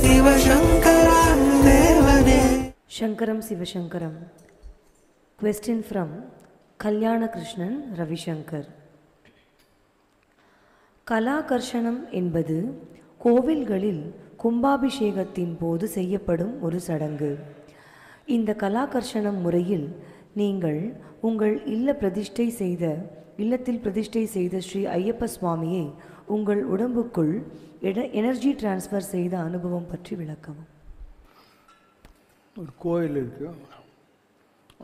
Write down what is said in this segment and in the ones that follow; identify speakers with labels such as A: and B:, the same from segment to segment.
A: சிவசங்கர தேவனே.
B: Shankaram Sivashankaram. Question from Kalyana Krishnan Ravishankar. கலாகர்ஷணம் என்பது கோவில்களில் கும்பாபிஷேகத்தின் போது செய்யப்படும் ஒரு சடங்கு. இந்த கலாகர்ஷணம் முறையில் நீங்கள் உங்கள் இல்லத்தில் பிரதிஷ்டை செய்த ஸ்ரீ ஐயப்ப சுவாமியை உங்கள் உடம்புக்குள் எனர்ஜி டிரான்ஸ்ஃபர் செய்த அனுபவம் பற்றி விளக்கவும்.
C: ஒரு கோயில் இருக்குது.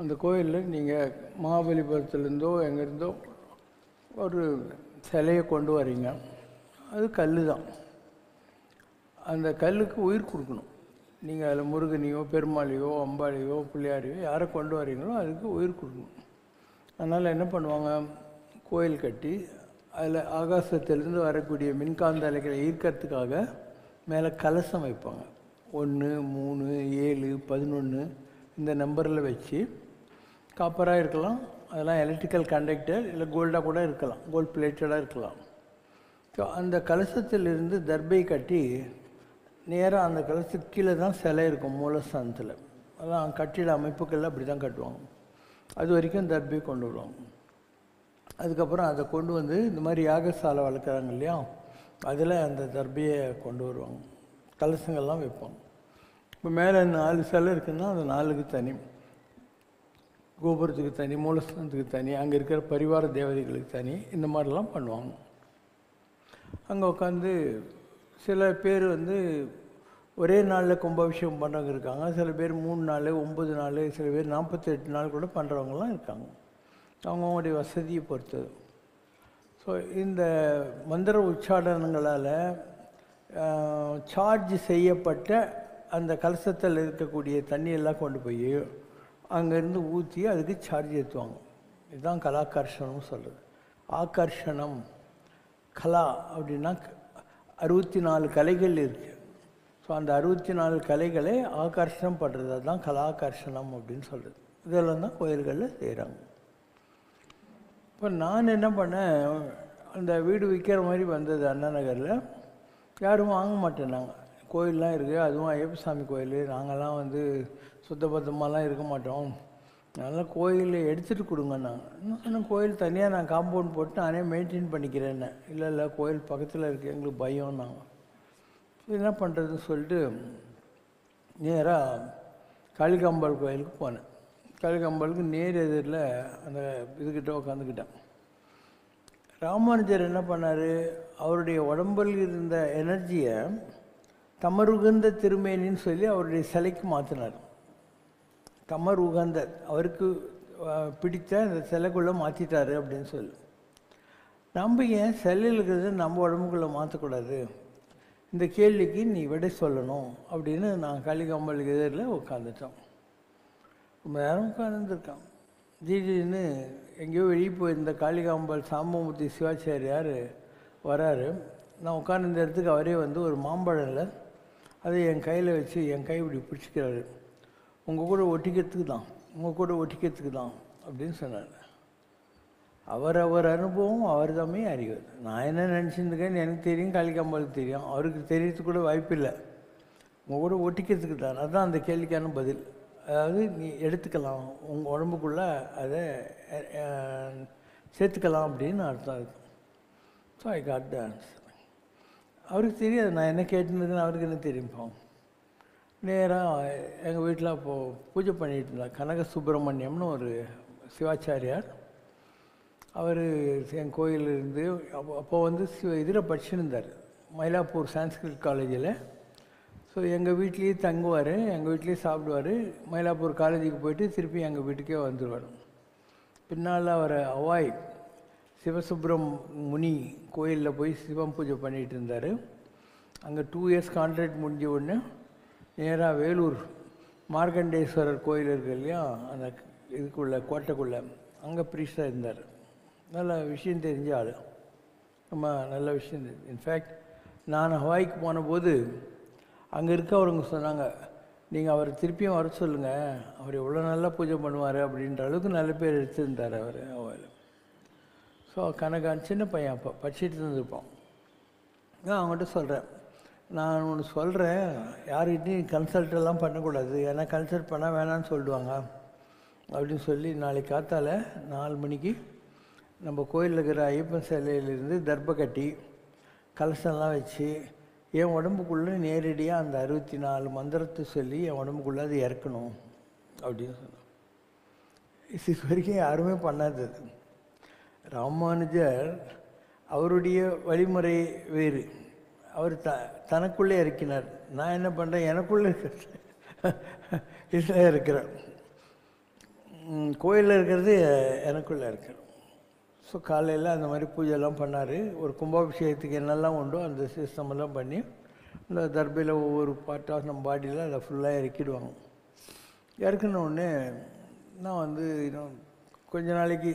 C: அந்த கோயிலில் நீங்கள் மகாபலிபுரத்துலேருந்தோ எங்கேருந்தோ ஒரு சிலையை கொண்டு வரீங்க. அது கல் தான். அந்த கல்லுக்கு உயிர் கொடுக்கணும். நீங்கள் அதில் முருகனையோ பெருமாளையோ அம்பாளையோ பிள்ளையாரையோ யாரை கொண்டு வரீங்களோ அதுக்கு உயிர் கொடுக்கணும். அதனால் என்ன பண்ணுவாங்க, கோயில் கட்டி அதில் ஆகாசத்திலேருந்து வரக்கூடிய மின்காந்த அலைகளை ஈர்க்கிறதுக்காக மேலே கலசம் வைப்பாங்க. 1, 3, 7, 11 இந்த நம்பரில் வச்சு, காப்பராக இருக்கலாம், அதெல்லாம் எலக்ட்ரிக்கல் கண்டக்டர், இல்லை கோல்டாக கூட இருக்கலாம், கோல்ட் பிளேட்டடாக இருக்கலாம். ஸோ அந்த கலசத்திலிருந்து தர்பை கட்டி நேராக அந்த கலசத்துக்கு கீழே தான் சிலை இருக்கும் மூலஸ்தானத்தில். அதான் கட்டிட அமைப்புகளில் அப்படி தான் கட்டுவாங்க. அது வரைக்கும் தர்பை கொண்டு வருவாங்க. அதுக்கப்புறம் அதை கொண்டு வந்து இந்த மாதிரி யாகசாலை வளர்க்குறாங்க இல்லையா, அதில் அந்த தர்பையை கொண்டு வருவாங்க. கலசங்கள்லாம் வைப்பாங்க. இப்போ மேலே 4 சிலை இருக்குன்னா அந்த 4க்கு தனி, கோபுரத்துக்கு தனி, மூலஸ்தானத்துக்கு தனி, அங்கே இருக்கிற பரிவார தேவதைகளுக்கு தனி, இந்த மாதிரிலாம் பண்ணுவாங்க. அங்கே உட்காந்து சில பேர் வந்து ஒரே நாளில் கும்பாபிஷேகம் பண்ணுறவங்க இருக்காங்க. சில பேர் 3 நாள், 9 நாள், சில பேர் 48 நாள் கூட பண்ணுறவங்களாம் இருக்காங்க. அவங்களுடைய வசதியை பொறுத்தது. ஸோ இந்த மந்திர உச்சாடனங்களால் சார்ஜ் செய்யப்பட்ட அந்த கலசத்தில் இருக்கக்கூடிய தண்ணியெல்லாம் கொண்டு போய் அங்கேருந்து ஊற்றி அதுக்கு சார்ஜ் ஏற்றுவாங்க. இதுதான் கலாகர்ஷணம்னு சொல்கிறது. ஆகர்ஷணம் கலா அப்படின்னா 64 கலைகள் இருக்குது. ஸோ அந்த 64 கலைகளை ஆகர்ஷணம் பண்ணுறது அதுதான் கலாகர்ஷணம் அப்படின்னு சொல்கிறது. இதெல்லாம் தான் கோயில்களில் செய்கிறாங்க. இப்போ நான் என்ன பண்ணேன், அந்த வீடு விற்கிற மாதிரி வந்தது அண்ணா நகரில். யாரும் வாங்க மாட்டேன்னாங்க. கோயிலெலாம் இருக்குது, அதுவும் ஐயப்ப சாமி கோயில், நாங்கள்லாம் வந்து சுத்தபத்தமாலாம் இருக்க மாட்டோம், அதனால் கோயிலில் எடுத்துகிட்டு கொடுங்க. நாங்கள் இன்னும் சொன்னால் கோயில் தனியாக நான் காம்பவுண்ட் போட்டு நானே மெயின்டைன் பண்ணிக்கிறேன்னு. இல்லை கோயில் பக்கத்தில் இருக்குது, எங்களுக்கு பயம். நாங்கள் என்ன பண்ணுறதுன்னு சொல்லிட்டு நேராக காளிகாம்பாள் கோயிலுக்கு போனேன். காளிகாம்பாளுக்கு நேர் எதிரில் அந்த இதுக்கிட்ட உட்காந்துக்கிட்டேன். ராமானுஜர் என்ன பண்ணார், அவருடைய உடம்பில் இருந்த எனர்ஜியை தமருகந்த திருமேனின்னு சொல்லி அவருடைய சிலைக்கு மாற்றினார். தமர் உகந்த அவருக்கு பிடித்த அந்த சிலைக்குள்ளே மாற்றிட்டாரு அப்படின்னு சொல்லி. நம்ம ஏன் சிலையில் இருக்கிறது நம்ம உடம்புக்குள்ளே மாற்றக்கூடாது, இந்த கேள்விக்கு நீ விடை சொல்லணும் அப்படின்னு நான் காளிகாம்பாளுக்கு எதிரில் உட்காந்துட்டோம். ரொம்ப நேரம் உட்காந்துருக்கான். திடீர்னு எங்கேயோ வெளியே போயிருந்த காளிகாம்பாள் சாம்பமூர்த்தி சிவாச்சாரியார் வராரு. நான் உட்காந்துருந்த இடத்துக்கு அவரே வந்து ஒரு மாம்பழம்ல அதை என் கையில் வச்சு என் கை இப்படி பிடிச்சிக்கிறாரு. உங்கள் கூட ஒட்டிக்கிறதுக்கு தான் அப்படின்னு சொன்னார். அவர் அனுபவம் அவர் தாமே அறிவார். நான் என்ன நினச்சிருந்துக்கேன்னு எனக்கு தெரியும், காளிகாம்பாளுக்கு தெரியும், அவருக்கு தெரியறதுக்கு கூட வாய்ப்பில்லை. உங்கள் கூட ஒட்டிக்கிறதுக்கு தான், அதுதான் அந்த கேள்விக்கான பதில். அதாவது நீ எடுத்துக்கலாம், உங்கள் உடம்புக்குள்ளே அதை சேர்த்துக்கலாம் அப்படின்னு அர்த்தம் இருக்குது. So I got the answer. அவருக்கு தெரியாது நான் என்ன கேட்டுருந்தேன்னு, அவருக்கு என்ன தெரியுமா. நேராக எங்கள் வீட்டில் அப்போது பூஜை பண்ணிகிட்டு இருந்தார் கனக சுப்பிரமணியம்னு ஒரு சிவாச்சாரியார். அவர் என் கோயிலிருந்து அப்போ வந்து இதில் படிச்சுருந்தார், மயிலாப்பூர் சான்ஸ்கிரிட் காலேஜில். ஸோ எங்கள் வீட்லேயே தங்குவார், எங்கள் வீட்லேயே சாப்பிடுவார். மயிலாப்பூர் காலேஜுக்கு போயிட்டு திருப்பி எங்கள் வீட்டுக்கே வந்துடுவார். பின்னால் அவர் அவாய் சிவசுப்ரமுனி கோயிலில் போய் சிவம் பூஜை பண்ணிகிட்டு இருந்தார். அங்கே 2 இயர்ஸ் கான்ட்ராக்ட் முடிஞ்ச உடனே நேராக வேலூர் மார்க்கண்டேஸ்வரர் கோயில் இருக்குது இல்லையா, அந்த இதுக்குள்ளே கோட்டைக்குள்ளே அங்கே ப்ரீஸ்டாக இருந்தார். நல்ல விஷயம் தெரிஞ்ச ஆள், ரொம்ப நல்ல விஷயம் தெரிஞ்சு. இன்ஃபேக்ட் நான் ஹவாய்க்கு போனபோது அங்கே இருக்கவங்க சொன்னாங்க, நீங்கள் அவரை திருப்பியும் வர சொல்லுங்கள், அவர் எவ்வளோ நல்லா பூஜை பண்ணுவார் அப்படின்ற அளவுக்கு நல்ல பேர் எடுத்துருந்தார் அவர் ஹவாயில். ஸோ கனகான் சின்ன பையன் அப்போ படிச்சுட்டு இருந்திருப்போம். நான் அவங்ககிட்ட சொல்கிறேன், நான் ஒன்று சொல்கிறேன், யார்கிட்டையும் கன்சல்ட்டெல்லாம் பண்ணக்கூடாது, ஏன்னா கன்சல்ட் பண்ணால் வேணான்னு சொல்லிடுவாங்க அப்படின்னு சொல்லி நாளைக்கு காத்தால 4 மணிக்கு நம்ம கோயிலில் இருக்கிற ஐயப்பன் சிலையிலேருந்து தர்பை கட்டி கலசம்லாம் வச்சு என் உடம்புக்குள்ளே நேரடியாக அந்த 64 மந்திரத்தை சொல்லி என் உடம்புக்குள்ளே அது இறக்கணும் அப்படின்னு சொன்னோம். இது வரைக்கும் யாருமே பண்ணாதது. ராமானுஜர் அவருடைய வழிமுறை வேறு. அவர் தனக்குள்ளே இறக்கினார். நான் என்ன பண்ணுறேன், எனக்குள்ளே இதில் இருக்கிறேன். கோயிலில் இருக்கிறது எனக்குள்ளே இருக்கிறேன். ஸோ காலையில் அந்த மாதிரி பூஜைலாம் பண்ணார். ஒரு கும்பாபிஷேகத்துக்கு என்னெல்லாம் உண்டோ அந்த சிஸ்டமெல்லாம் பண்ணி இந்த தர்பையில் ஒவ்வொரு பார்ட் ஆஃப் நம்ம பாடியில் அதை ஃபுல்லாக இறக்கிடுவாங்க. இறக்குனோடனே நான் வந்து இன்னும் கொஞ்ச நாளைக்கு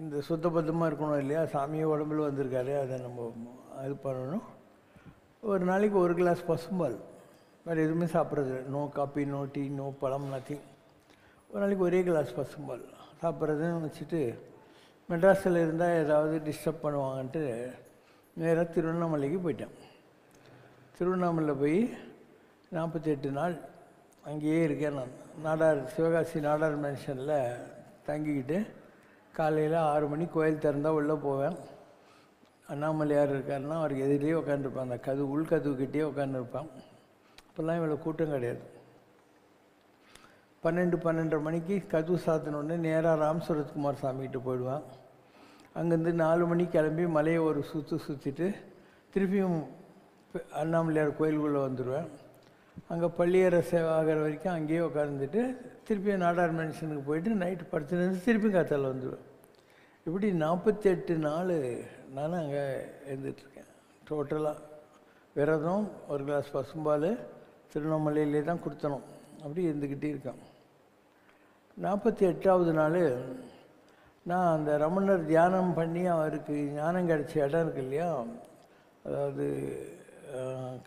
C: இந்த சுத்தபத்தமாக இருக்கணும் இல்லையா, சாமியை உடம்புல வந்திருக்காரு, அதை நம்ம இது பண்ணணும். ஒரு நாளைக்கு 1 கிளாஸ் பசும்பால், வேறு எதுவுமே சாப்பிட்றது, no coffee, no tea, no பழம், நத்திங். ஒரு நாளைக்கு 1 கிளாஸ் பசும்பால் சாப்பிட்றதுன்னு வச்சுட்டு மெட்ராஸில் இருந்தால் ஏதாவது டிஸ்டர்ப் பண்ணுவாங்கன்ட்டு நேராக திருவண்ணாமலைக்கு போயிட்டேன். திருவண்ணாமலையில் போய் 48 நாள் அங்கேயே இருக்கேன். நான் நாடார் சிவகாசி நாடார் மேன்ஷனில் தங்கிக்கிட்டு காலையில் 6 மணி கோயில் திறந்தால் உள்ளே போவேன். அண்ணாமலையார் இருக்காருன்னா அவருக்கு எதிரியே உட்காந்துருப்பேன். அந்த உள்கதவுக்கிட்டே உட்காந்துருப்பேன். அப்போல்லாம் இவ்வளோ கூட்டம் கிடையாது. 12-12:30 மணிக்கு கதவு சாத்தினோடனே நேராக ராம் சரத்குமார் சாமிகிட்ட போயிடுவேன். அங்கேருந்து 4 மணிக்கு கிளம்பி மலையை ஒரு சுற்றிட்டு திருப்பியும் அண்ணாமலையார் கோயிலுக்குள்ளே வந்துடுவேன். அங்கே பள்ளியறை சேவை ஆகிற வரைக்கும் அங்கேயே உட்காந்துட்டு திருப்பியும் நாடார் மேன்ஷனுக்கு போயிட்டு நைட்டு படுத்துலேருந்து திருப்பி காத்தால் வந்துடுவேன். இப்படி 48 நாள் நான் அங்கே இருந்துகிட்ருக்கேன். டோட்டலாக விரதம், 1 கிளாஸ் பசும்பால் திருவண்ணாமலையிலே தான் கொடுத்தணும். அப்படி இருந்துக்கிட்டே இருக்கேன். 48வது நாள் நான் அந்த ரமணர் தியானம் பண்ணி அவருக்கு ஞானம் கிடச்ச இடம் இருக்கு இல்லையா, அதாவது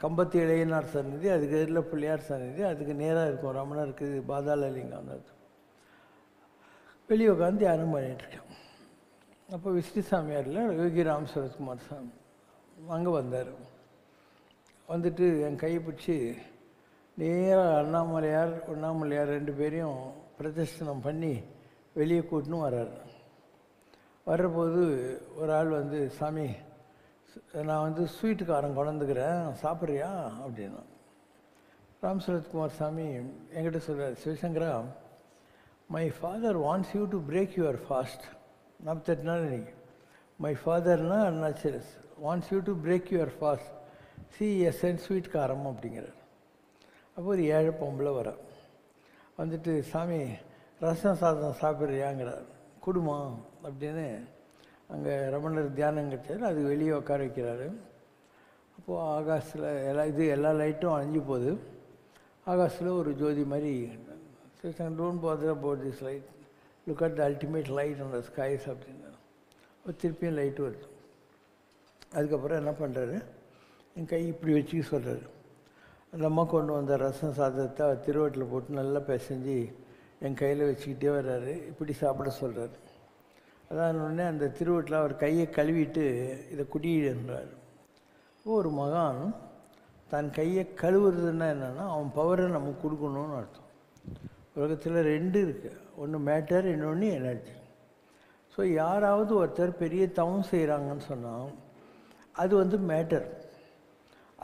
C: கம்பத்தி இளையனார் சந்நிதி, அதுக்கு எதிரில் பிள்ளையார் சந்நிதி, அதுக்கு நேராக இருக்கும் ரமணருக்கு பாதாள லிங்கம். அது வெளியே உட்காந்து தியானம் பண்ணிகிட்ருக்கேன். அப்போ விஷ்ணு சாமியாரில் யோகி ராம் சரத்குமார் சாமி அங்கே வந்தார். வந்துட்டு என் கையை பிடிச்சி நேராக அண்ணாமலையார் 2 பேரையும் பிரதர்ஷனம் பண்ணி வெளியே கூட்டின்னு வர்றார். வர்றபோது ஒரு ஆள் வந்து, சாமி நான் வந்து ஸ்வீட்டுக்காரன் கொண்டுக்கிறேன், சாப்பிட்றியா அப்படின்னா. ராம் சரத்குமார் சாமி என்கிட்ட சொல்கிறார், Sivasankara, my father wants you to break your fast. 48 நாள் இன்னைக்கு. மை ஃபாதர்னா Arunachala's wants you to break your fast, சி எஸ்என் ஸ்வீட் காரம் அப்படிங்கிறார். அப்போ ஒரு 7 பொம்பளை வர வந்துட்டு, சாமி ரசம் சாதம் சாப்பிட்றியாங்கிறார். குடுமா அப்படின்னு அங்கே ரமணர் தியானம் கிடச்சாரு, அது வெளியே உட்கார வைக்கிறாரு. அப்போது ஆகாசத்தில் எல்லா லைட்டும் அணைஞ்சு போகுது. ஆகாசத்தில் ஒரு ஜோதி மாதிரி, don't father about this light, look at the ultimate light on the skies அப்படின்னு. திருப்பியும் லைட்டு வருது. அதுக்கப்புறம் என்ன பண்ணுறாரு, என் கை இப்படி வச்சுக்க சொல்கிறாரு. அந்த அம்மா கொண்டு வந்த ரசம் சாதத்தை திருவட்டில் போட்டு நல்லா பிசைஞ்சு என் கையில் வச்சுக்கிட்டே வர்றாரு. இப்படி சாப்பிட சொல்கிறார். அதான் உடனே அந்த திருவட்டில் அவர் கையை கழுவிட்டு இதை குடியிடுன்றார். ஒரு மகான் தன் கையை கழுவுறதுன்னா என்னென்னா அவன் பவரை நமக்கு கொடுக்கணும்னு அர்த்தம். உலகத்தில் 2 இருக்குது, ஒன்று மேட்டர், இன்னொன்று எனர்ஜி. ஸோ யாராவது ஒருத்தர் பெரிய தவம் செய்கிறாங்கன்னு சொன்னால் அது வந்து மேட்டர்.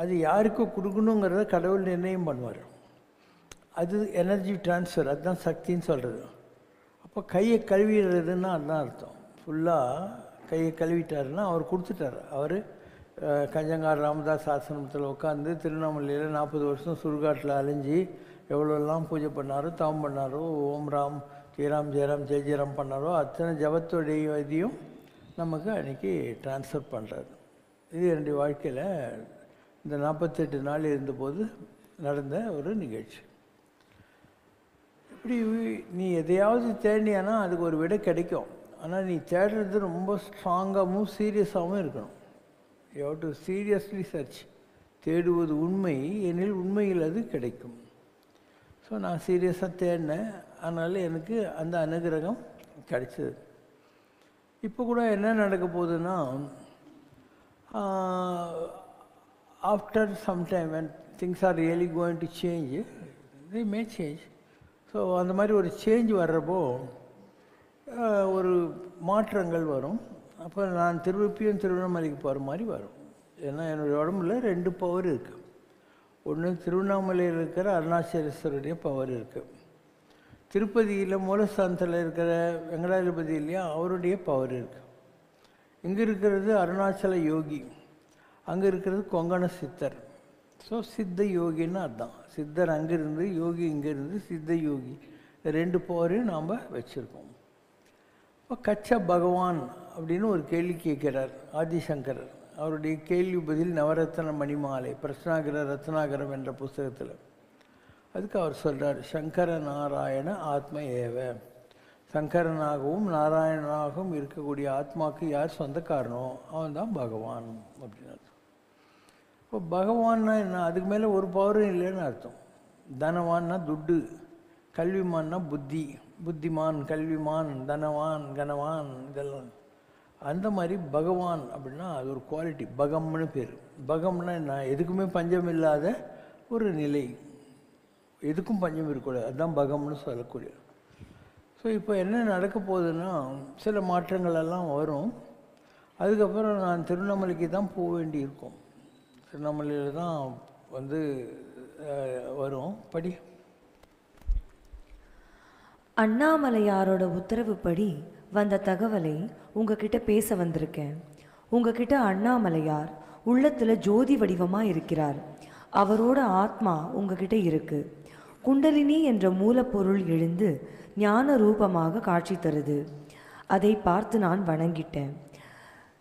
C: அது யாருக்கு கொடுக்கணுங்கிறத கடவுள் நிர்ணயம் பண்ணுவார். அது எனர்ஜி டிரான்ஸ்ஃபர், அதுதான் சக்தின்னு சொல்கிறது. அப்போ கையை கழுவிடுறதுன்னா அதுதான் அர்த்தம். ஃபுல்லாக கையை கழுவிட்டாருன்னா அவர் கொடுத்துட்டார். அவர் கஞ்சங்கார் ராமதாஸ் ஆசிரமத்தில் உட்காந்து திருவண்ணாமலையில் 40 வருஷம் சுடுகாட்டில் அலைஞ்சி எவ்வளோலாம் பூஜை பண்ணாரோ, தவம் பண்ணாரோ, ஓம் ராம் ஜெயராம் ஜெயராம் ஜெய ஜெயராம் பண்ணாரோ அத்தனை ஜபத்துடைய இதையும் நமக்கு அன்றைக்கி ட்ரான்ஸ்ஃபர் பண்ணுறாரு. இது என்னுடைய வாழ்க்கையில் இந்த 48 நாள் இருந்தபோது நடந்த ஒரு நிகழ்ச்சி. இப்படி நீ எதையாவது தேடினியானா அதுக்கு ஒரு விடை கிடைக்கும். ஆனால் நீ தேடுறது ரொம்ப ஸ்ட்ராங்காகவும் சீரியஸாகவும் இருக்கணும். You have to seriously search. தேடுவது உண்மை எனில் உண்மையில் அது கிடைக்கும். ஸோ நான் சீரியஸாக தேடினேன். அதனால் எனக்கு அந்த அனுகிரகம் கிடைச்சது. இப்போ கூட என்ன நடக்க போகுதுன்னா, after some time when things are really going to change, they may change. So அந்த மாதிரி ஒரு சேஞ்ச் வர்றப்போ ஒரு மாற்றங்கள் வரும். அப்போ நான் திருப்பியும் திருவண்ணாமலைக்கு போகிற மாதிரி வரும். ஏன்னா என்னுடைய உடம்புல 2 பவர் இருக்குது. ஒன்று திருவண்ணாமலையில் இருக்கிற அருணாச்சலேஸ்வருடைய பவர் இருக்குது, திருப்பதியில் மூலஸ்தானத்தில் இருக்கிற வெங்கடாஜலபதி இல்லையா அவருடைய பவர் இருக்குது. இங்கே இருக்கிறது அருணாச்சல யோகி, அங்கே இருக்கிறது கொங்கண சித்தர். ஸோ சித்த யோகின்னு அதுதான். சித்தர் அங்கேருந்து, யோகி இங்கேருந்து, சித்த யோகி. இந்த 2 பவரையும் நாம் வச்சுருக்கோம். இப்போ கச்ச பகவான் அப்படின்னு ஒரு கேள்வி கேட்குறார் ஆதிசங்கரர். அவருடைய கேள்வி பதில் நவரத்ன மணிமாலை பிரஸ்னாகர ரத்னாகரம் என்ற புஸ்தகத்தில். அதுக்கு அவர் சொல்கிறார், சங்கர நாராயண ஆத்ம ஏவ. சங்கரனாகவும் நாராயணனாகவும் இருக்கக்கூடிய ஆத்மாவுக்கு யார் சொந்தக்காரனோ அவன் தான் பகவான் அப்படின்னு அர்த்தம். இப்போ பகவான்னா என்ன? அதுக்கு மேலே ஒரு பவரும் இல்லைன்னு அர்த்தம். தனவான்னா துட்டு, கல்விமான்னா புத்தி, புத்திமான், கல்விமான், தனவான், கனவான், இதெல்லாம். அந்த மாதிரி பகவான் அப்படின்னா அது ஒரு குவாலிட்டி, பகம்னு பேர். பகம்னா என்ன? எதுக்குமே பஞ்சம் இல்லாத ஒரு நிலை, எதுக்கும் பஞ்சம் இருக்கக்கூடாது, அதுதான் பகம்னு சொல்லக்கூடிய. ஸோ இப்போ என்ன நடக்க போகுதுன்னா சில மாற்றங்கள் எல்லாம் வரும். அதுக்கப்புறம் நான் திருவண்ணாமலைக்கு தான் போக வேண்டி இருக்கும். திருவண்ணாமலையில் தான் வரும். படி.
B: அண்ணாமலையாரோட உத்தரவுப்படி வந்த தகவலை உங்ககிட்ட பேச வந்திருக்கேன். உங்ககிட்ட அண்ணாமலையார் உள்ளத்தில் ஜோதி வடிவமாக இருக்கிறார். அவரோட ஆத்மா உங்ககிட்ட இருக்கு. குண்டலினி என்ற மூலப்பொருள் எழுந்து ஞான ரூபமாக காட்சி தருது. அதை பார்த்து நான் வணங்கிட்டேன்.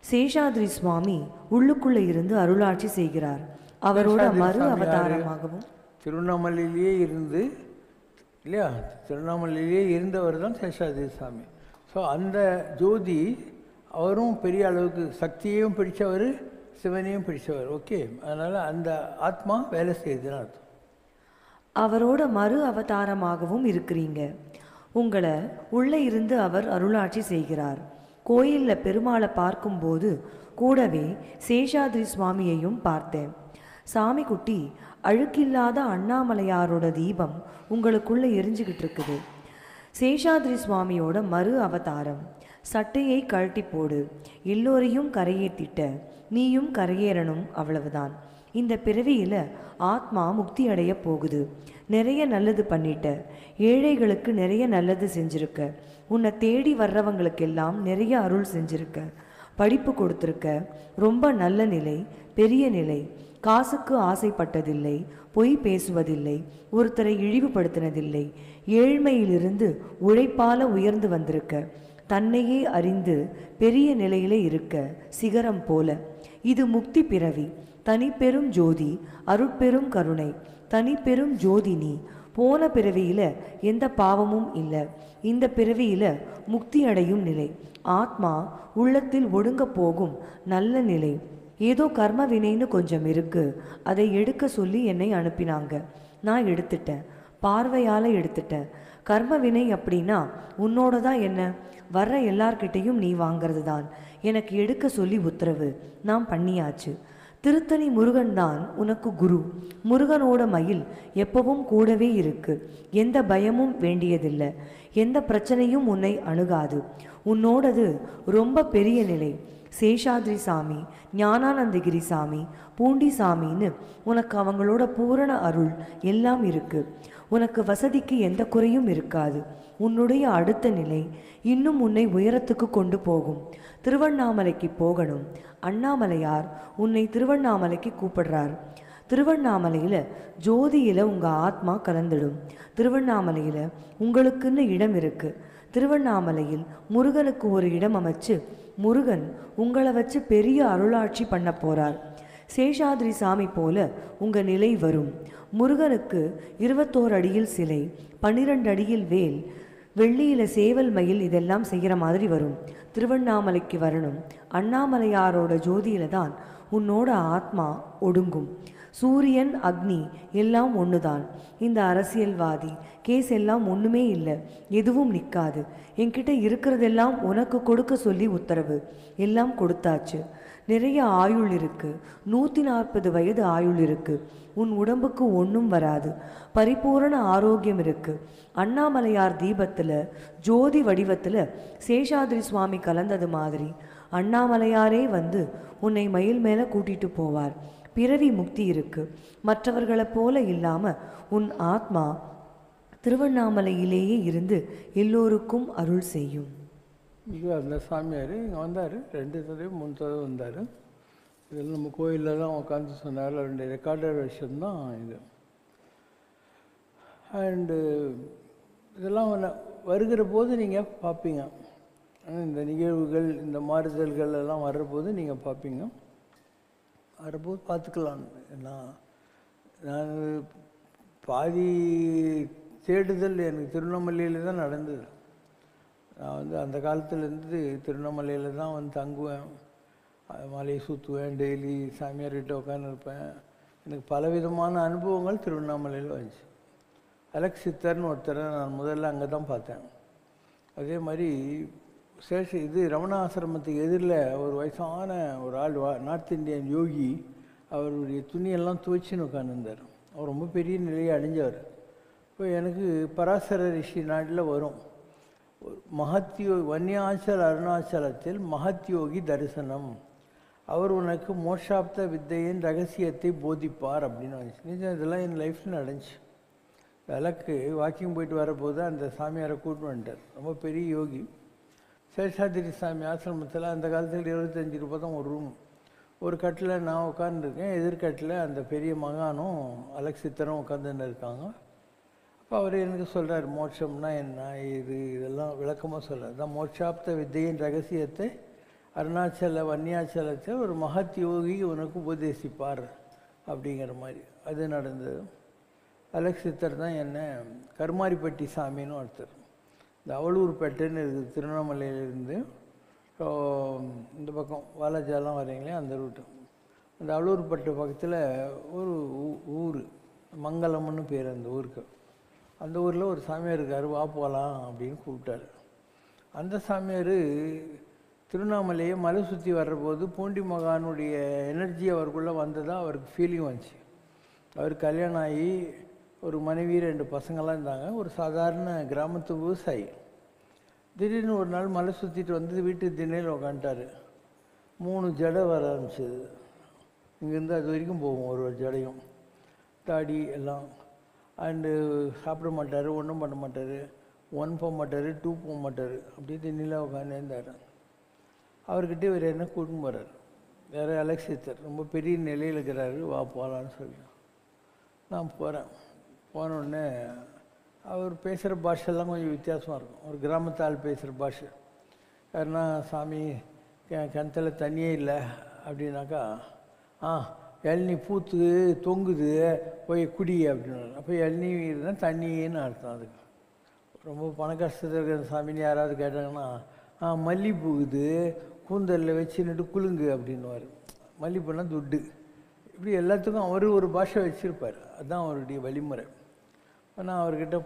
B: சேஷாத்ரி சுவாமி உள்ளுக்குள்ளே இருந்து அருளாட்சி செய்கிறார். அவரோட மறு அவதாரமாகவும்
C: திருவண்ணாமலையிலேயே இருந்து இல்லையா, திருவண்ணாமலையிலேயே இருந்தவர் தான் சேஷாத்ரி சுவாமி. ஸோ அந்த ஜோதி அவரும் பெரிய அளவுக்கு சக்தியையும் பிடிச்சவர், சிவனையும் பிடிச்சவர். ஓகே, அதனால் அந்த ஆத்மா வேலை செய்யுதுன்னு அர்த்தம்.
B: அவரோட மறு அவதாரமாகவும் இருக்கிறீங்க. உங்களை உள்ளே இருந்து அவர் அருளாட்சி செய்கிறார். கோயிலில் பெருமாளை பார்க்கும்போது கூடவே சேஷாத்ரி சுவாமியையும் பார்த்தேன். சாமி குட்டி, அழுக்கில்லாத அண்ணாமலையாரோட தீபம் உங்களுக்குள்ளே எரிஞ்சுக்கிட்டு இருக்குது. சேஷாத்ரி சுவாமியோட மறு அவதாரம். சட்டையை கழட்டி போடு, எல்லோரையும் கரையேற்றிட்ட, நீயும் கரையேறணும், அவ்வளவுதான். இந்த பிறவியில் ஆத்மா முக்தி அடைய போகுது. நிறைய நல்லது பண்ணிட்ட, ஏழைகளுக்கு நிறைய நல்லது செஞ்சுருக்க, உன்னை தேடி வர்றவங்களுக்கெல்லாம் நிறைய அருள் செஞ்சுருக்க, படிப்பு கொடுத்துருக்க, ரொம்ப நல்ல நிலை, பெரிய நிலை. காசுக்கு ஆசைப்பட்டதில்லை, பொய் பேசுவதில்லை, ஒருத்தரை இழிவுபடுத்தினதில்லை, ஏழ்மையிலிருந்து உழைப்பால உயர்ந்து வந்திருக்க, தன்னையே அறிந்து பெரிய நிலையில இருக்க, சிகரம் போல. இது முக்தி பிறவி. தனிப்பெரும் ஜோதி, அருட்பெரும் கருணை, தனிப்பெரும் ஜோதி நீ. போன பிறவியில் எந்த பாவமும் இல்லை. இந்த பிறவியில் முக்தி அடையும் நிலை. ஆத்மா உள்ளத்தில் ஒடுங்க போகும் நல்ல நிலை. ஏதோ கர்ம வினைன்னு கொஞ்சம் இருக்கு, அதை எடுக்க சொல்லி என்னை அனுப்பினாங்க. நான் எடுத்துட்டேன், பார்வையால் எடுத்துட்டேன். கர்ம வினை அப்படின்னா உன்னோட தான் என்ன, வர்ற எல்லார்கிட்டையும் நீ வாங்கிறது தான். எனக்கு எடுக்க சொல்லி உத்தரவு, நான் பண்ணியாச்சு. திருத்தணி முருகன் தான் உனக்கு குரு. முருகனோட மயில் எப்பவும் கூடவே இருக்கு. எந்த பயமும் வேண்டியதில்லை, எந்த பிரச்சனையும் உன்னை அணுகாது. உன்னோடது ரொம்ப பெரிய நிலை. சேஷாத்ரி சாமி, ஞானானந்தகிரி சாமி, பூண்டி சாமின்னு உனக்கு அவங்களோட பூரண அருள் எல்லாம் இருக்கு. உனக்கு வசதிக்கு எந்த குறையும் இருக்காது. உன்னுடைய அடுத்த நிலை இன்னும் உன்னை உயரத்துக்கு கொண்டு போகும். திருவண்ணாமலைக்கு போகணும். அண்ணாமலையார் உன்னை திருவண்ணாமலைக்கு கூப்பிடுறார். திருவண்ணாமலையில் ஜோதியில் உங்கள் ஆத்மா கலந்துடும். திருவண்ணாமலையில் உங்களுக்குன்னு இடம் இருக்குது. திருவண்ணாமலையில் முருகனுக்கு ஒரு இடம் அமைச்சு முருகன் உங்களை வச்சு பெரிய அருளாட்சி பண்ண போகிறார். சேஷாத்ரி சாமி போல உங்கள் நிலை வரும். முருகனுக்கு 21 அடியில் சிலை, 12 அடியில் வேல், வெள்ளியில் சேவல் மயில், இதெல்லாம் செய்கிற மாதிரி வரும். திருவண்ணாமலைக்கு வரணும். அண்ணாமலையாரோட ஜோதியில தான் உன்னோட ஆத்மா ஒடுங்கும். சூரியன், அக்னி எல்லாம் ஒன்று தான். இந்த அரசியல்வாதி கேஸ் எல்லாம் ஒன்றுமே இல்லை, எதுவும் நிற்காது. என்கிட்ட இருக்கிறதெல்லாம் உனக்கு கொடுக்க சொல்லி உத்தரவு. எல்லாம் கொடுத்தாச்சு. நிறைய ஆயுள் இருக்கு, 140 வயது ஆயுள் இருக்கு, உன் உடம்புக்கு ஒன்றும் வராது, பரிபூரண ஆரோக்கியம் இருக்கு. அண்ணாமலையார் தீபத்தில் ஜோதி வடிவத்தில் சேஷாதிரி சுவாமி கலந்தது மாதிரி அண்ணாமலையாரே வந்து உன்னை மயில் மேலே கூட்டிட்டு போவார். பிறவி முக்தி இருக்கு. மற்றவர்களைப் போல இல்லாமல் உன் ஆத்மா திருவண்ணாமலையிலேயே இருந்து எல்லோருக்கும் அருள் செய்யும்.
C: இது அந்த சாமியார் இங்கே வந்தார், 2 தடவை 3 தடவை வந்தார். இதெல்லாம் நம்ம கோயிலில் தான் உட்காந்து சொன்னார். 2 ரெக்கார்டர் விஷயம்தான் இது. அண்டு இதெல்லாம் வருகிற போது நீங்கள் பார்ப்பீங்க. இந்த நிகழ்வுகள், இந்த மாறுதல்கள் எல்லாம் வர்றபோது நீங்கள் பார்ப்பீங்க. வரபோது பார்த்துக்கலாம். நான் பாதி தேடுதல் எனக்கு திருவண்ணாமலையில் தான் நடந்தது. நான் வந்து அந்த காலத்துலேருந்து திருவண்ணாமலையில் தான் வந்து தங்குவேன், மலையை சுற்றுவேன், டெய்லி சாமியார்கிட்ட உட்காந்துருப்பேன். எனக்கு பலவிதமான அனுபவங்கள் திருவண்ணாமலையில் வந்துச்சு. அலெக்ஸ் சித்தர்னு ஒருத்தரை நான் முதல்ல அங்கே தான் பார்த்தேன். அதே மாதிரி இது ரமண ஆசிரமத்துக்கு எதிரில் ஒரு வயசான ஒரு ஆள், நார்த் இந்தியன் யோகி, அவருடைய துணியெல்லாம் துவைச்சின்னு உட்காந்துருந்தார். அவர் ரொம்ப பெரிய நிலையை அடைஞ்சவர். இப்போ எனக்கு பராசர ரிஷி நாட்டில் வரும் வன்னியாச்சல் அருணாச்சலத்தில் மகத்யோகி தரிசனம், அவர் உனக்கு மோட்சாப்த வித்தையின் ரகசியத்தை போதிப்பார் அப்படின்னு வந்துச்சு. நிஜம், இதெல்லாம் என் லைஃப்பில் நடந்துச்சு. விளக்கு வாக்கிங் போயிட்டு வரப்போது அந்த சாமியாரை கூட்டு வந்துட்டார். ரொம்ப பெரிய யோகி. சேஷாதிரி சாமி ஆசிரமத்தில் அந்த காலத்தில் 25 ரூபா தான் ஒரு ரூம். ஒரு கட்டில் நான் உட்காந்துருக்கேன், எதிர்கட்டில் அந்த பெரிய மகானும் அலெக்ஸ் சித்தரும் உட்காந்துன்னு இருக்காங்க. அப்போ அவர் எனக்கு சொல்கிறார், மோட்சம்னா என்ன, இதெல்லாம் விளக்கமாக சொல்கிறார். தான் மோட்சாப்த வித்தையின் ரகசியத்தை அருணாச்சல வன்னியாச்சலத்தை ஒரு மகத் யோகி உனக்கு உபதேசிப்பார் அப்படிங்கிற மாதிரி அது நடந்தது. அலெக்ஸ் சித்தர் தான் என்ன கருமாரிப்பட்டி சாமின்னு ஒருத்தர், இந்த அவலூர்பேட்டைன்னு இருக்குது திருவண்ணாமலையிலேருந்து இந்த பக்கம் வாலாஜாலாம் வரீங்களே அந்த ரூட்டு. அந்த அவலூர்பேட்டை பக்கத்தில் ஒரு ஊர் மங்களம்னு பேர் அந்த ஊருக்கு. அந்த ஊரில் ஒரு சாமியார் இருக்கார், வா போகலாம் அப்படின்னு கூப்பிட்டார். அந்த சாமியார் திருவண்ணாமலையை மலை சுற்றி வர்றபோது பூண்டி மகானுடைய எனர்ஜி அவருக்குள்ளே வந்ததாக அவருக்கு ஃபீலிங் வந்துச்சு. அவர் கல்யாணம் ஆகி ஒரு மனைவி 2 பசங்கள்லாம் இருந்தாங்க. ஒரு சாதாரண கிராமத்து விவசாயி. திடீர்னு ஒரு நாள் மலை சுற்றிட்டு வந்து வீட்டு திண்ணையில் உட்காந்துட்டார். 3 ஜடை வர ஆரம்பிச்சது. இங்கேருந்து அது வரைக்கும் போகும் ஒரு ஜடையும், தாடி எல்லாம். அண்டு சாப்பிட மாட்டார், ஒன்றும் பண்ண மாட்டார், 1 போக மாட்டார், 2 போக மாட்டார். அப்படியே திண்ணையில் உட்காந்து இருந்தார். அவர்கிட்ட இவர் என்ன கூட்டின்னு போகிறார், வேறு அலெக்ஸ் சித்தர் ரொம்ப பெரிய நிலையில் இருக்கிறாரு, வா போகலான்னு சொல்லிட்டு நான் போகிறேன். போனோடனே அவர் பேசுகிற பாஷெல்லாம் கொஞ்சம் வித்தியாசமாக இருக்கும். ஒரு கிராமத்து ஆள் பேசுகிற பாஷை. யாருன்னா, சாமி கிணத்துல தண்ணியே இல்லை அப்படின்னாக்கா, இளநீ பூத்து தொங்குது போய் குடி அப்படின்னு. அப்போ இளநீர் தான் தண்ணின்னு அர்த்தம். அதுக்கு ரொம்ப பண கஷ்டத்தில் இருக்கிற சாமின்னு யாராவது கேட்டாங்கன்னா, மல்லி பூகுது கூந்தலில் வச்சுன்னுட்டு குலுங்கு அப்படின்னுவார். மல்லிப்பூனா துட்டு. இப்படி எல்லாத்துக்கும் அவர் ஒரு பாஷை வச்சுருப்பார். அதுதான் அவருடைய வழிமுறை. நான் அவர்கிட்ட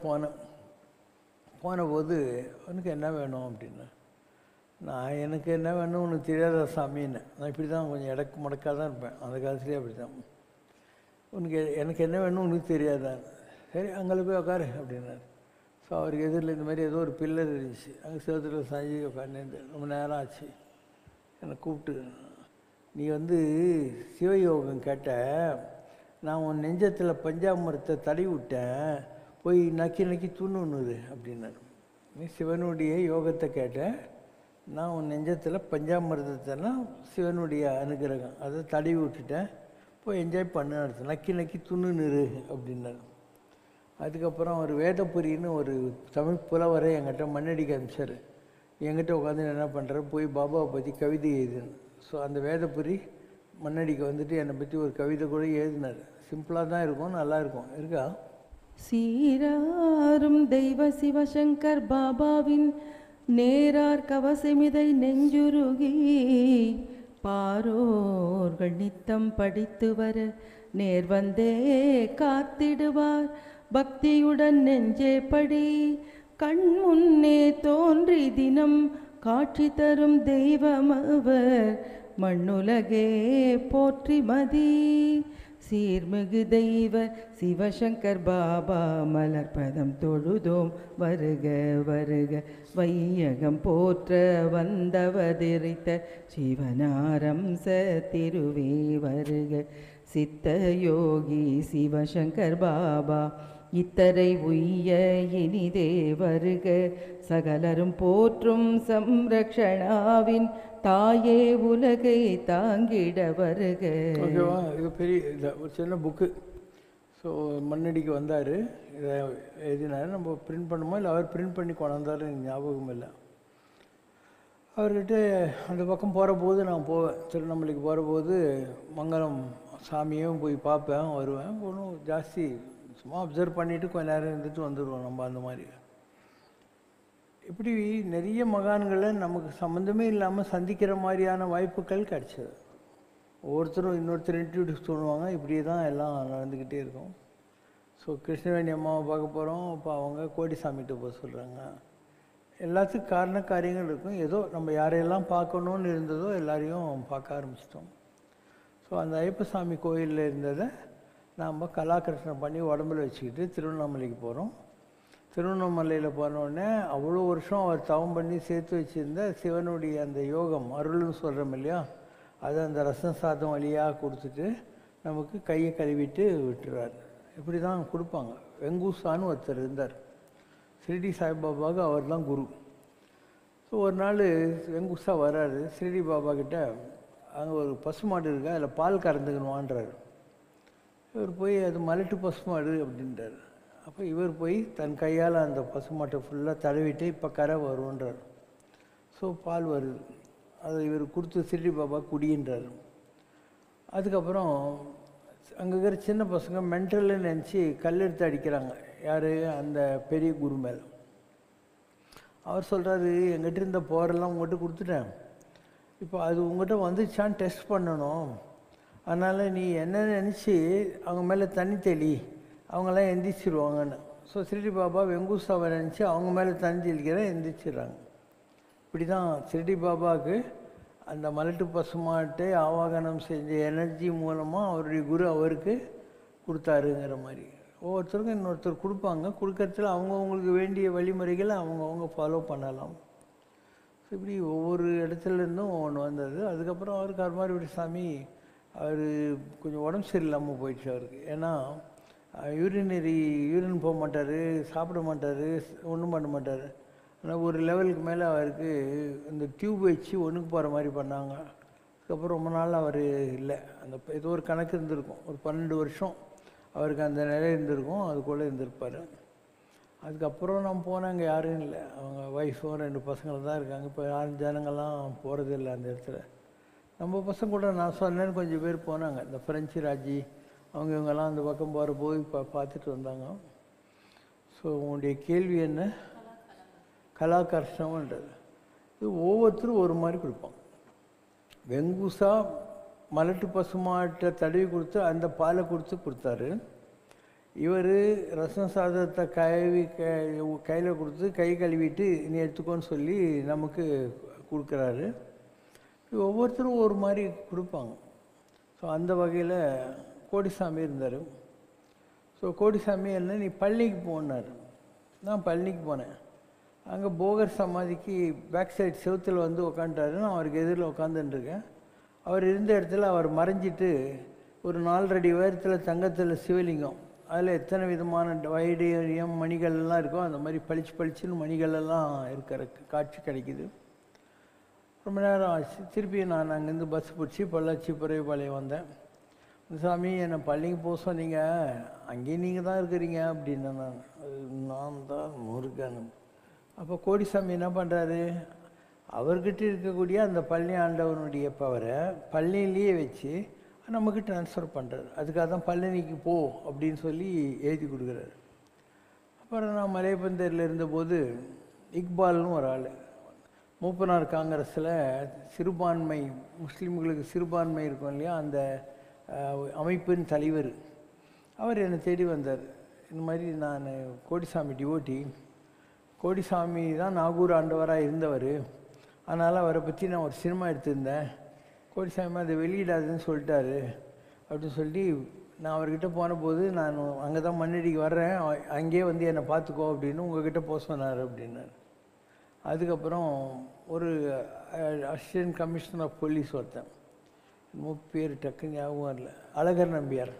C: போனபோது அவனுக்கு என்ன வேணும் அப்படின்னா, நான் எனக்கு என்ன வேணும் உனக்கு தெரியாத சாமின்னு. நான் இப்படி தான் கொஞ்சம் இடக்கு முடக்காக தான் இருப்பேன், அந்த காலத்துலேயே அப்படி தான். எனக்கு என்ன வேணும் உனக்கு தெரியாதான். சரி அங்கே போய் உட்காரு அப்படின்னாரு. ஸோ அவருக்கு எதிரில் இந்த மாதிரி ஏதோ ஒரு பில்லர் இருந்துச்சு, அங்கே சேத்துல சாஞ்சி உட்காந்து ரொம்ப நேரம் ஆச்சு. என்னை கூப்பிட்டு, நீ வந்து சிவயோகம் கேட்ட, நான் உன் நெஞ்சத்தில் பஞ்சாமிரத்தை தடவி விட்டேன், போய் நக்கி நக்கி துண்ணுன்னுது அப்படின்னாரு. நீ சிவனுடைய யோகத்தை கேட்ட, நான் உன் நெஞ்சத்தில் பஞ்சாமிரதத்தைனா சிவனுடைய அனுகிரகம், அதை தடவி விட்டுட்டேன், போய் என்ஜாய் பண்ண அர்த்தம், நக்கி நக்கி துண்ணுன்னு அப்படின்னாரு. அதுக்கப்புறம் ஒரு வேதபுரின்னு ஒரு தமிழ் புலவரை என்கிட்ட மண்ணடிக்க அனுப்பிச்சார். என்கிட்ட உட்காந்து என்ன பண்ணுற, போய் பாபாவை பற்றி கவிதை எழுதுன்னு. ஸோ அந்த வேதபுரி மண்ணடிக்க வந்துட்டு என்னை பற்றி ஒரு கவிதை கூட எழுதினார். சிம்பிளாக தான் இருக்கும், நல்லா இருக்கும். இருக்கா?
A: சீராரும் தெய்வ சிவசங்கர் பாபாவின் நேரார் கவசமிதை நெஞ்சுருகி பாரோர்கள் நித்தம் படித்து வர நேர் வந்தே காத்திடுவார். பக்தியுடன் நெஞ்சே படி கண் முன்னே தோன்றி தினம் காட்சி தரும் தெய்வம் அவர். மண்ணுலகே போற்றி மதி சீர்மிகு தெய்வ சிவசங்கர் பாபா மலர்பதம் தொழுதோம் வருக வருக வையகம் போற்ற வந்தவதரித்த சிவனாரம்ச திருவே வருக சித்த யோகி சிவசங்கர் பாபா இத்தரை உய்ய இனிதே வருக சகலரும் போற்றும் சம்ரக்ஷணாவின் தாயே உலகை தாங்கிட வருக.
C: ஓகேவா? இது பெரிய ஒரு சின்ன புக்கு. ஸோ மண்ணடிக்கு வந்தார், இதை எழுதினார். நம்ம பிரிண்ட் பண்ணுமோ இல்லை அவர் பிரிண்ட் பண்ணி கொண்டாந்தாரு, ஞாபகம் இல்லை. அவர்கிட்ட அந்த பக்கம் போகிற போது நான் போவேன். திருவண்ணாமலைக்கு போகிற போது மங்களம் சாமியும் போய் பார்ப்பேன், வருவேன். ஒன்றும் ஜாஸ்தி சும்மா அப்சர்வ் பண்ணிவிட்டு கொஞ்ச நேரம் இருந்துட்டு வந்துடுவோம் நம்ம. அந்த மாதிரி இப்படி நிறைய மகான்களை நமக்கு சம்மந்தமே இல்லாமல் சந்திக்கிற மாதிரியான வாய்ப்புகள் கிடச்சிது. ஒவ்வொருத்தரும் இன்னொருத்தர் இன்ட்ரடியூஸ் பண்ணுவாங்க. இப்படியே தான் எல்லாம் நடந்துக்கிட்டே இருக்கும். ஸோ கிருஷ்ணவேணி அம்மாவை பார்க்க போகிறோம். இப்போ அவங்க கோடிசாமிகிட்ட போக சொல்கிறாங்க. எல்லாத்துக்கும் காரண காரியங்கள் இருக்கும். ஏதோ நம்ம யாரையெல்லாம் பார்க்கணுன்னு இருந்ததோ எல்லாரையும் பார்க்க ஆரம்பிச்சிட்டோம். ஸோ அந்த ஐயப்பசாமி கோயிலில் இருந்ததை நாம் கலாகிருஷ்ணம் பண்ணி உடம்புல வச்சுக்கிட்டு திருவண்ணாமலைக்கு போகிறோம். திருவண்ணாமலையில் போனோடனே அவ்வளோ வருஷம் அவர் தவம் பண்ணி சேர்த்து வச்சுருந்த சிவனுடைய அந்த யோகம் அருள்னு சொல்கிறோம் இல்லையா, அதை அந்த ரசம் சாதம் வழியாக கொடுத்துட்டு நமக்கு கையை கழுவிட்டு விட்டுறார். இப்படி தான் கொடுப்பாங்க. வெங்கூசான்னு ஒருத்தர் இருந்தார். ஷிரடி சாய்பாபாவுக்கு அவர் தான் குரு. ஸோ ஒரு நாள் வெங்கூசா வர்றாரு ஷிரடி பாபா கிட்ட. அங்கே ஒரு பசுமாடு இருக்கா, அதில் பால் கறந்துக்கணுமான்றார். இவர் போய் அது மலட்டு பசுமாடு அப்படின்றார். அப்போ இவர் போய் தன் கையால் அந்த பசுமாட்டை ஃபுல்லாக தடவிட்டு இப்போ கரை வருன்றார். ஸோ பால் வருது. அதை இவர் கொடுத்து ஷிரடி பாபா குடின்றார். அதுக்கப்புறம் அங்கே இருக்கிற சின்ன பசங்க மென்டல்னு நினச்சி கல்லெடுத்து அடிக்கிறாங்க. யார்? அந்த பெரிய குரு மேலே. அவர் சொல்கிறாரு, எங்கிட்ட இருந்த போரெல்லாம் உங்கள்கிட்ட கொடுத்துட்டேன், இப்போ அது உங்கள்கிட்ட வந்துச்சான்னு டெஸ்ட் பண்ணணும். அதனால் நீ என்ன நினச்சி அவங்க மேலே தண்ணி தெளி, அவங்களாம் எந்திரிச்சிருவாங்கன்னு. ஸோ ஷிரடி பாபா வெங்கூசாவை நினச்சி அவங்க மேலே தண்ணி தெளிக்கிற எந்திரிச்சிடுறாங்க. இப்படி தான் ஷிரடி பாபாவுக்கு அந்த மலட்டு பசுமாட்டை ஆவாகனம் செஞ்ச எனர்ஜி மூலமாக அவருடைய குரு அவருக்கு கொடுத்தாருங்கிற மாதிரி. ஒவ்வொருத்தருக்கும் இன்னொருத்தர் கொடுப்பாங்க. கொடுக்கறதுல அவங்கவுங்களுக்கு வேண்டிய வழிமுறைகளை அவங்கவுங்க ஃபாலோ பண்ணலாம். இப்படி ஒவ்வொரு இடத்துலேருந்தும் ஒன்று வந்தது. அதுக்கப்புறம் அவர் கருமாரிபுரி சாமி அவர் கொஞ்சம் உடம்பு சரியில்லாமல் போயிடுச்சு அவருக்கு. ஏன்னா யூரின் போக மாட்டார், சாப்பிட மாட்டார், ஒன்றும் பண்ண மாட்டார். ஆனால் ஒரு லெவலுக்கு மேலே அவருக்கு இந்த டியூப் வச்சு ஒன்றுக்கு போகிற மாதிரி பண்ணாங்க. அதுக்கப்புறம் ரொம்ப நாள் அவர் இல்லை. அந்த ஏதோ ஒரு கணக்கு இருந்திருக்கும், ஒரு 12 வருஷம் அவருக்கு அந்த நிலை இருந்திருக்கும். அதுக்குள்ளே இருந்திருப்பார். அதுக்கப்புறம் நம்ம போனால் அங்கே யாரும் இல்லை. அவங்க ஒய்ஃபும் 2 பசங்களும் தான் இருக்காங்க. இப்போ யாரும் ஜனங்கள்லாம் போகிறது இல்லை அந்த இடத்துல. நம்ம பசங்க கூட நான் சொன்னேன்னு கொஞ்சம் பேர் போனாங்க. இந்த ஃப்ரெஞ்சு ராஜி அவங்க இவங்கெல்லாம் அந்த பக்கம் போகிற போய் பார்த்துட்டு வந்தாங்க. ஸோ உங்களுடைய கேள்வி என்ன? கலாகர்ஷணம்ன்றது இது ஒவ்வொருத்தரும் ஒரு மாதிரி கொடுப்பாங்க. வெங்கூசா மலட்டு பசுமாட்டை தடவி கொடுத்து அந்த பாலை கொடுத்தாரு. இவர் ரசம் சாதத்தை கையில் கொடுத்து கை கழுவிட்டு நீ எடுத்துக்கோன்னு சொல்லி நமக்கு கொடுக்குறாரு. ஒவ்வொருத்தரும் ஒரு மாதிரி கொடுப்பாங்க. ஸோ அந்த வகையில் கோடிசாமி இருந்தார். ஸோ கோடிசாமி என்ன, நீ பழனிக்கு போனார். நான் பழனிக்கு போனேன். அங்கே போகர் சமாதிக்கு பேக் சைட் செவுத்தில் வந்து உக்காண்டாரு. நான் அவருக்கு எதிரில் உட்காந்துட்டுருக்கேன். அவர் இருந்த இடத்துல அவர் மறைஞ்சிட்டு ஒரு 4 அடி உயரத்தில் தங்கத்தில் சிவலிங்கம், அதில் எத்தனை விதமான வைடூரியம் மணிகள்லாம் இருக்கோ அந்த மாதிரி பளிச்சுன்னு மணிகளெல்லாம் இருக்கிற காட்சி கிடைக்குது. ரொம்ப நேரம் ஆச்சு. திருப்பி நான் அங்கேருந்து பஸ் பிடிச்சி பொள்ளாச்சி புறைப்பாளையம் வந்தேன். சாமி என்னை பள்ளிக்கு போக சொன்னீங்க, அங்கேயும் நீங்கள் தான் இருக்கிறீங்க அப்படின்னு. நான் தான் முருகன். அப்போ கோடிசாமி என்ன பண்ணுறாரு, அவர்கிட்ட இருக்கக்கூடிய அந்த பழனி ஆண்டவனுடைய பவரை பழனிலேயே வச்சு நமக்கு ட்ரான்ஸ்ஃபர் பண்ணுறாரு. அதுக்காக தான் பழனிக்கு போ அப்படின்னு சொல்லி எழுதி கொடுக்குறாரு. அப்புறம் நான் மலையப்பந்தேரில் இருந்தபோது இக்பால்னு ஒரு ஆள் மூப்பனார் காங்கிரஸில் சிறுபான்மை முஸ்லீம்களுக்கு சிறுபான்மை இருக்கும் இல்லையா, அந்த அமைப்பின் தலைவர். அவர் என்னை தேடி வந்தார். இந்த மாதிரி நான் கோடிசாமி டிவோட்டி, கோடிசாமி தான் நாகூர் ஆண்டவராக இருந்தவர், அதனால் அவரை பற்றி நான் ஒரு சினிமா எடுத்திருந்தேன், கோடிசாமி அதை வெளியிடாதுன்னு சொல்லிட்டாரு அப்படின்னு சொல்லி நான் அவர்கிட்ட போன போது நான் அங்கே தான் மண்ணடிக்கு வர்றேன், அங்கேயே வந்து என்னை பார்த்துக்கோ அப்படின்னு உங்ககிட்ட போக சொன்னார் அப்படின்னாரு. அதுக்கப்புறம் ஒரு அசிஸ்டன்ட் கமிஷனர் ஆஃப் போலீஸ் ஒருத்தன், பேர் டக்கு ஞாபகம் இல்லை, அழகர் நம்பியார்,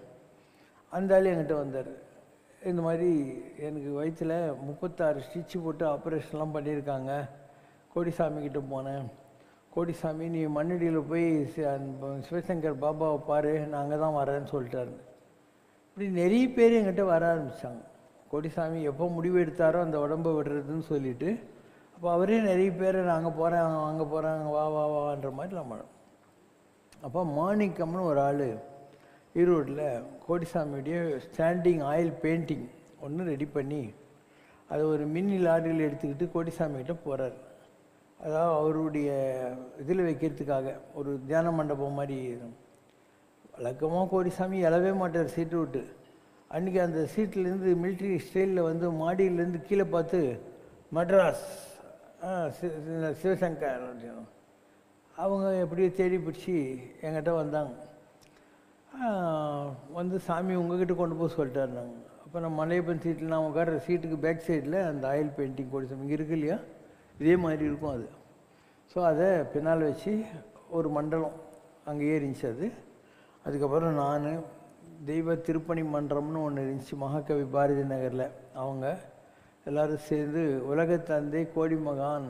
C: அந்த ஆள் என்கிட்ட வந்தார். இந்த மாதிரி எனக்கு வயிற்றில் 36 ஸ்டிச்சு போட்டு ஆப்ரேஷன்லாம் பண்ணியிருக்காங்க, கோடிசாமிக்கிட்ட போனேன், கோடிசாமி நீ மண்ணடியில் போய் சிவசங்கர் பாபாவை பாரு, நான் அங்கே தான் வரேன்னு சொல்லிட்டாரு. இப்படி நிறைய பேர் என்கிட்ட வர ஆரம்பித்தாங்க. கோடிசாமி எப்போ முடிவு எடுத்தாரோ அந்த உடம்பை விடுறதுன்னு சொல்லிவிட்டு, அப்போ அவரே நிறைய பேர் நான் அங்கே போகிறேன் அங்கே போகிறேன் வா வா வான்ற மாதிரி நம்ம. அப்போ மாணிக்கம்னு ஒரு ஆள் ஈரோட்டில் கோடிசாமியுடைய ஸ்டாண்டிங் ஆயில் பெயிண்டிங் ஒன்று ரெடி பண்ணி அதை ஒரு மினி லாரியில் எடுத்துக்கிட்டு கோடிசாமிகிட்ட போகிறார். அதாவது அவருடைய இதில் வைக்கிறதுக்காக ஒரு தியான மண்டபம் மாதிரி. வழக்கமாக கோடிசாமி எழவே மாட்டார் சீட்டு விட்டு. அன்றைக்கி அந்த சீட்லேருந்து மிலிட்ரி ஸ்டைலில் வந்து மாடியிலேருந்து கீழே பார்த்து மெட்ராஸ் சிவசங்கர் அப்படின்னு அவங்க எப்படியோ தேடி பிடிச்சி என்கிட்ட வந்தாங்க. வந்து சாமி உங்ககிட்ட கொண்டு போக சொல்லிட்டாரு. நாங்கள் அப்போ நான் மலையப்பன் சீட்டில் நான் உட்கார சீட்டுக்கு பேக் சைடில் அந்த ஆயில் பெயிண்டிங் கோடிசாமி இங்கே இருக்கு இல்லையா, இதே மாதிரி இருக்கும் அது. ஸோ அதை பின்னால் வச்சு ஒரு மண்டலம் அங்கே இருந்துச்சு அது. அதுக்கப்புறம் நான் தெய்வ திருப்பணி மன்றம்னு ஒன்று இருந்துச்சு மகாகவி பாரதி நகரில். அவங்க எல்லோரும் சேர்ந்து உலகத்தந்தை கோடிமகான்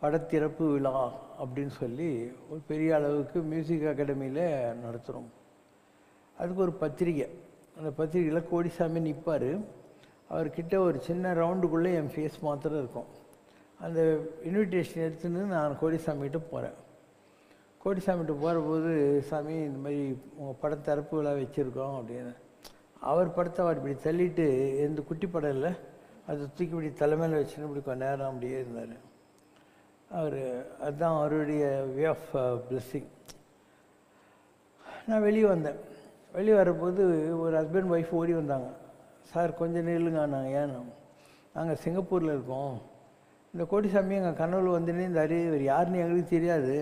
C: படத்திறப்பு விழா அப்படின்னு சொல்லி ஒரு பெரிய அளவுக்கு மியூசிக் அகாடமியில் நடத்துகிறோம். அதுக்கு ஒரு பத்திரிக்கை, அந்த பத்திரிக்கையில் கோடிசாமி நிற்பார். அவர்கிட்ட ஒரு சின்ன ரவுண்டுக்குள்ளே என் ஃபேஸ் மாத்திரம் இருக்கும். அந்த இன்விடேஷன் எடுத்துன்னு நான் கோடிசாமிகிட்ட போகிறேன். கோடிசாமிகிட்ட போகிறபோது, சாமி இந்த மாதிரி உங்கள் படத்திறப்பு விழா வச்சுருக்கோம் அப்படின்னு. அவர் படத்தை அவர் இப்படி தள்ளிட்டு எந்த குட்டி படம் இல்லை அதை தூக்கி இப்படி தலைமையில் வச்சுன்னு இப்படி கொஞ்ச நேரம் அப்படியே இருந்தார். அதுதான் அவருடைய வே ஆஃப் பிளெஸ்ஸிங். நான் வெளியே வந்தேன். வெளியே வரும்போது ஒரு ஹஸ்பண்ட் ஒய்ஃப் ஓடி வந்தாங்க. சார் கொஞ்சம் நில்லுங்க. நாங்கள் நாங்கள் சிங்கப்பூரில் இருக்கோம், இந்த கோடிசாமி எங்கள் கனவுல வந்துன்னு இந்த இவர் யாருன்னு எங்களுக்கு தெரியாது,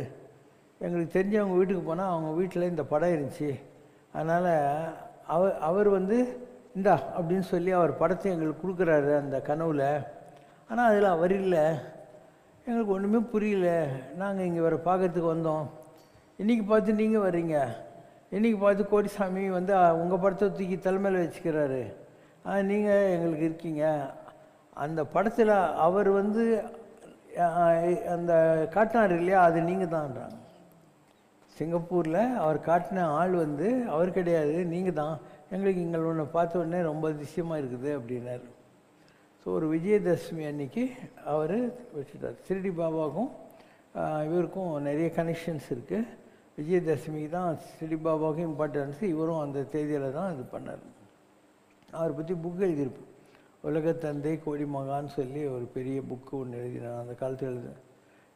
C: எங்களுக்கு தெரிஞ்சவங்க வீட்டுக்கு போனால் அவங்க வீட்டில் இந்த படம் இருந்துச்சு, அதனால் அவர் வந்து இந்தா அப்படின்னு சொல்லி அவர் படத்தை எங்களுக்கு கொடுக்குறாரு அந்த கனவில். ஆனால் அதில் அவர் இல்லை, எங்களுக்கு ஒன்றுமே புரியல, நாங்கள் இங்கே வர பார்க்கறதுக்கு வந்தோம், இன்றைக்கி பார்த்து நீங்கள் வர்றீங்க, இன்றைக்கி பார்த்து கோடிசாமி வந்து உங்கள் படத்தை தூக்கி தலைமையில் வச்சுக்கிறாரு, நீங்கள் எங்களுக்கு இருக்கீங்க. அந்த படத்தில் அவர் வந்து அந்த காட்டினார் இல்லையா, அது நீங்கள் தான்றாங்க. சிங்கப்பூரில் அவர் காட்டின ஆள் வந்து அவர் கிடையாது, நீங்கள் தான், எங்களுக்கு இங்கே ஒன்று பார்த்த உடனே ரொம்ப அதிசயமாக இருக்குது அப்படின்னாரு. ஸோ ஒரு விஜயதசமி அன்னைக்கு அவர் வச்சுட்டார். சிறுடி பாபாவுக்கும் இவருக்கும் நிறைய கனெக்ஷன்ஸ் இருக்குது. விஜயதசமிக்கு தான் சிறுடி பாபாவுக்கும் இம்பார்ட்டன்ஸ், இவரும் அந்த தேதியில் தான் இது பண்ணார். அவரை பற்றி புக் எழுதியிருப்போம், உலகத்தந்தை கோடிமகான்னு சொல்லி ஒரு பெரிய புக்கு ஒன்று எழுதினேன். அந்த காலத்தில் எழுதுனேன்,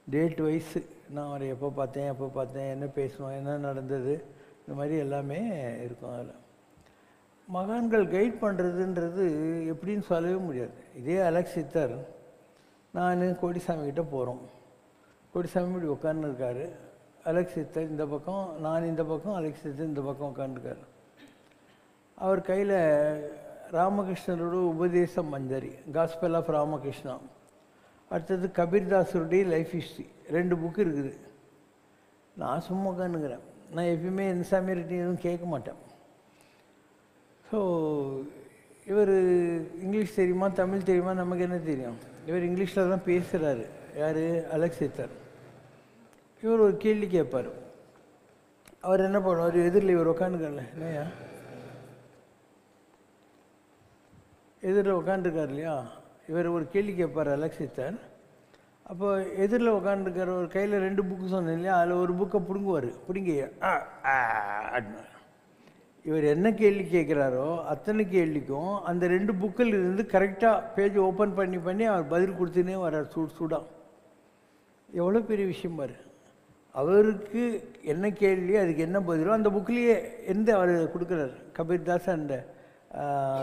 C: டேட் வைஸு நான் அவரை எப்போ பார்த்தேன், என்ன பேசணும், என்ன நடந்தது, இந்த மாதிரி எல்லாமே இருக்கும். அதில் மகான்கள் கைட் பண்ணுறதுன்றது எப்படின்னு சொல்லவே முடியாது. இதே அலெக்ஸ் சித்தர் நான் கோடிசாமிக்கிட்ட போகிறோம், கோடிசாமி இப்படி உட்காந்துருக்காரு, அலெக்ஸ் சித்தர் இந்த பக்கம், நான் இந்த பக்கம், அலெக்ஸ் சித்தர் இந்த பக்கம் உட்காந்துருக்காரு. அவர் கையில் ராமகிருஷ்ணரோட உபதேச மஞ்சரி, காஸ்பெல் ஆஃப் ராமகிருஷ்ணா, அடுத்தது கபீர்தாஸருடைய லைஃப் ஹிஸ்ட்ரி, 2 புக்கு இருக்குது. நான் சும்மா உட்காந்துக்கிறேன். நான் எப்பயுமே எந்த சாமியார்கிட்டையும் எதுவும் கேட்க மாட்டேன். ஸோ இவர் இங்கிலீஷ் தெரியுமா தமிழ் தெரியுமா நமக்கு என்ன தெரியும், இவர் இங்கிலீஷில் தான் பேசுகிறாரு. யார்? அலெக்ஸ் சித்தர். இவர் ஒரு கேள்வி கேட்பார். அவர் என்ன பண்ணுவார், எதிரில் இவர் உட்காந்துக்கல இல்லையா, எதிரில் உட்காந்துருக்கார் இல்லையா, இவர் ஒரு கேள்வி கேட்பார் அலெக்ஸ் சித்தர். அப்போ எதிரில் உட்காந்துருக்கார், ஒரு கையில் 2 புக்கு சொன்னேன் இல்லையா, அதில் ஒரு புக்கை பிடுங்கி இவர் என்ன கேள்வி கேட்குறாரோ அத்தனை கேள்விக்கும் அந்த 2 புக்கில் இருந்து கரெக்டாக பேஜ் ஓப்பன் பண்ணி அவர் பதில் கொடுத்துனே வர்றார் சூடாக. எவ்வளோ பெரிய விஷயம் பாரு. அவருக்கு என்ன கேள்வி அதுக்கு என்ன பதிலோ அந்த புக்கிலேயே இருந்து அவர் கொடுக்குறாரு. கபீர்தாஸ் அந்த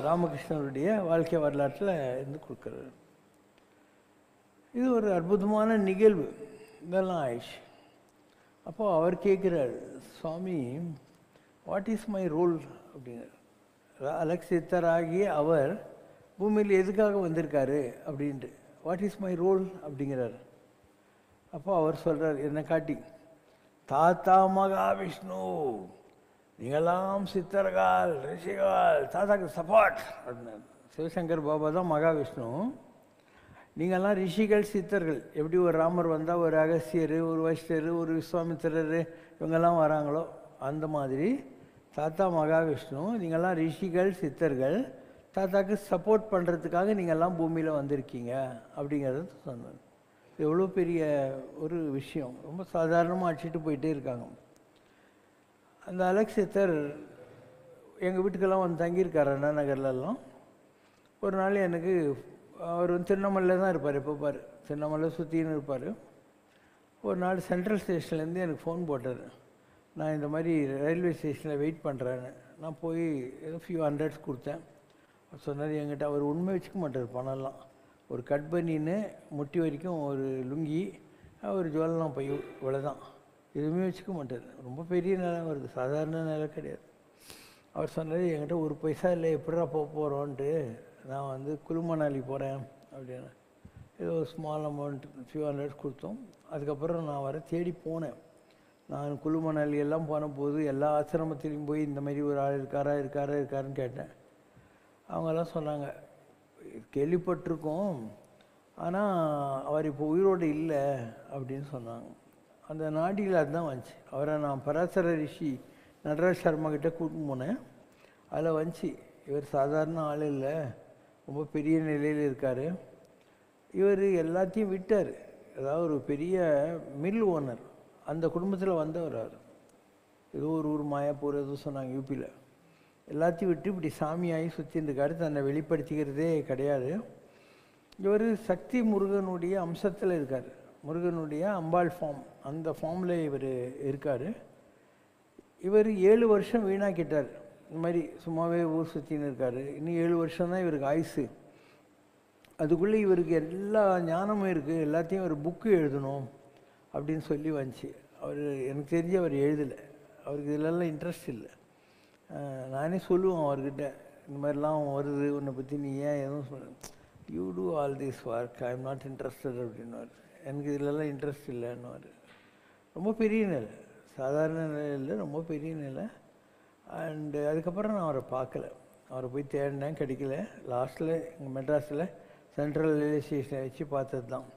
C: ராமகிருஷ்ணருடைய வாழ்க்கை வரலாற்றில் இருந்து கொடுக்குறாரு. இது ஒரு அற்புதமான நிகழ்வு. இதெல்லாம் ஆயிடுச்சு. அப்போ அவர் கேட்குறார், சுவாமி வாட் இஸ் மை ரோல் அப்படிங்கிறார். அலெக்ஸ் சித்தராகிய அவர் பூமியில் எதுக்காக வந்திருக்காரு அப்படின்ட்டு, வாட் இஸ் மை ரோல் அப்படிங்கிறார். அப்போ அவர் சொல்கிறார், என்னை காட்டி, தாத்தா மகாவிஷ்ணு, நீங்களாம் சித்தர்கள் ரிஷிகள், தாத்தாக்கு சப்போர்ட் அப்படின்னார். சிவசங்கர் பாபா தான் மகாவிஷ்ணு, நீங்கள்லாம் ரிஷிகள் சித்தர்கள். எப்படி ஒரு ராமர் வந்தால் ஒரு அகஸ்தியர், ஒரு வசிஷ்டர், ஒரு விஸ்வாமித்திரர் இவங்கெல்லாம் வராங்களோ அந்த மாதிரி தாத்தா மகாவிஷ்ணு, நீங்கள்லாம் ரிஷிகள் சித்தர்கள், தாத்தாக்கு சப்போர்ட் பண்ணுறதுக்காக நீங்கள்லாம் பூமியில் வந்திருக்கீங்க அப்படிங்கிறது சொன்னார். எவ்வளோ பெரிய ஒரு விஷயம், ரொம்ப சாதாரணமாக அடிச்சுட்டு போயிட்டே இருக்காங்க. அந்த அலெக்ஸ் சித்தர் எங்கள் வீட்டுக்கெல்லாம் வந்து தங்கியிருக்கார் அண்ணா நகர்லலாம். ஒரு நாள் எனக்கு, அவர் வந்து திருவண்ணாமலையில் தான் இருப்பார், எப்போ பாரு திருவண்ணாமலை சுற்றின்னு இருப்பார். ஒரு நாள் சென்ட்ரல் ஸ்டேஷன்லேருந்து எனக்கு ஃபோன் போட்டார், நான் இந்த மாதிரி ரயில்வே ஸ்டேஷனில் வெயிட் பண்ணுறேன்னு. நான் போய் ஏதோ ஃபியூ ஹண்ட்ரட்ஸ் கொடுத்தேன். அவர் சொன்னார், என்கிட்ட அவர் உண்மை வச்சுக்க மாட்டார் பணம்லாம். ஒரு கட் பண்ணின்னு முட்டி வரைக்கும் ஒரு லுங்கி, ஒரு ஜுவல்லாம் பை, இவ்வளோதான், எதுவுமே வச்சுக்க மாட்டார். ரொம்ப பெரிய நிலை வருது, சாதாரண நிலை கிடையாது. அவர் சொன்னார், என்கிட்ட ஒரு பைசா இல்லை, எப்படிடா போக போகிறோன்ட்டு, நான் வந்து குழுமணாலி போகிறேன் அப்படின்னு. ஏதோ ஒரு ஸ்மால் அமௌண்ட் ஃபியூ ஹண்ட்ரட்ஸ் கொடுத்தோம். அதுக்கப்புறம் நான் வர தேடி போனேன். நான் குழுமணாலி எல்லாம் போன போது எல்லா ஆசிரமத்திலையும் போய் இந்த மாதிரி ஒரு ஆள் இருக்காருன்னு கேட்டேன். அவங்கெல்லாம் சொன்னாங்க, கேள்விப்பட்டிருக்கோம், ஆனால் அவர் இப்போ உயிரோடு இல்லை அப்படின்னு சொன்னாங்க. அந்த நாடியில் அதுதான் வந்துச்சு. அவரை நான் பராசர ரிஷி நடராஜ் சர்மா கிட்டே கூட்டின்னு போனேன். அதில் வந்துச்சு, இவர் சாதாரண ஆள் இல்லை, ரொம்ப பெரிய நிலையில் இருக்கார். இவர் எல்லாத்தையும் விட்டார். அதாவது ஒரு பெரிய மில் ஓனர், அந்த குடும்பத்தில் வந்தவர். அவர் ஏதோ ஒரு ஊர் மாயாப்பூர் ஏதோ சொன்னாங்க யூபியில். எல்லாத்தையும் விட்டு இப்படி சாமியாகி சுற்றின்னு இருக்காரு, தன்னை வெளிப்படுத்திக்கிறதே கிடையாது. இவர் சக்தி முருகனுடைய அம்சத்தில் இருக்கார், முருகனுடைய அம்பாள் ஃபார்ம், அந்த ஃபார்மில் இவர் இருக்கார். இவர் 7 வருஷம் வீணாக்கிட்டார். இந்த மாதிரி சும்மாவே ஊர் சுற்றின்னு இருக்கார். இன்னும் 7 வருஷம் தான் இவருக்கு ஆயுசு. அதுக்குள்ளே இவருக்கு எல்லா ஞானமும் இருக்குது, எல்லாத்தையும் ஒரு புக்கு எழுதணும் அப்படின்னு சொல்லி வந்துச்சு. அவர் எனக்கு தெரிஞ்சு அவர் எழுதலை, அவருக்கு இதிலெல்லாம் இன்ட்ரெஸ்ட் இல்லை. நானே சொல்லுவேன் அவர்கிட்ட, இந்த மாதிரிலாம் வருது உன்னை பற்றி நீ ஏன் எதுவும் சொல்ல, you do all this work, I am not interested அப்படின்னுவார். எனக்கு இதிலெல்லாம் இன்ட்ரெஸ்ட் இல்லைன்னுவார். ரொம்ப பெரிய நிலை, சாதாரண நிலையில் ரொம்ப பெரிய நிலை. அண்டு அதுக்கப்புறம் நான் அவரை பார்க்கல, அவரை போய் தேடினேன், கிடைக்கல. லாஸ்ட்டில் இங்கே மெட்ராஸில் சென்ட்ரல் ரயில்வே ஸ்டேஷனை வச்சு பார்த்தது தான்.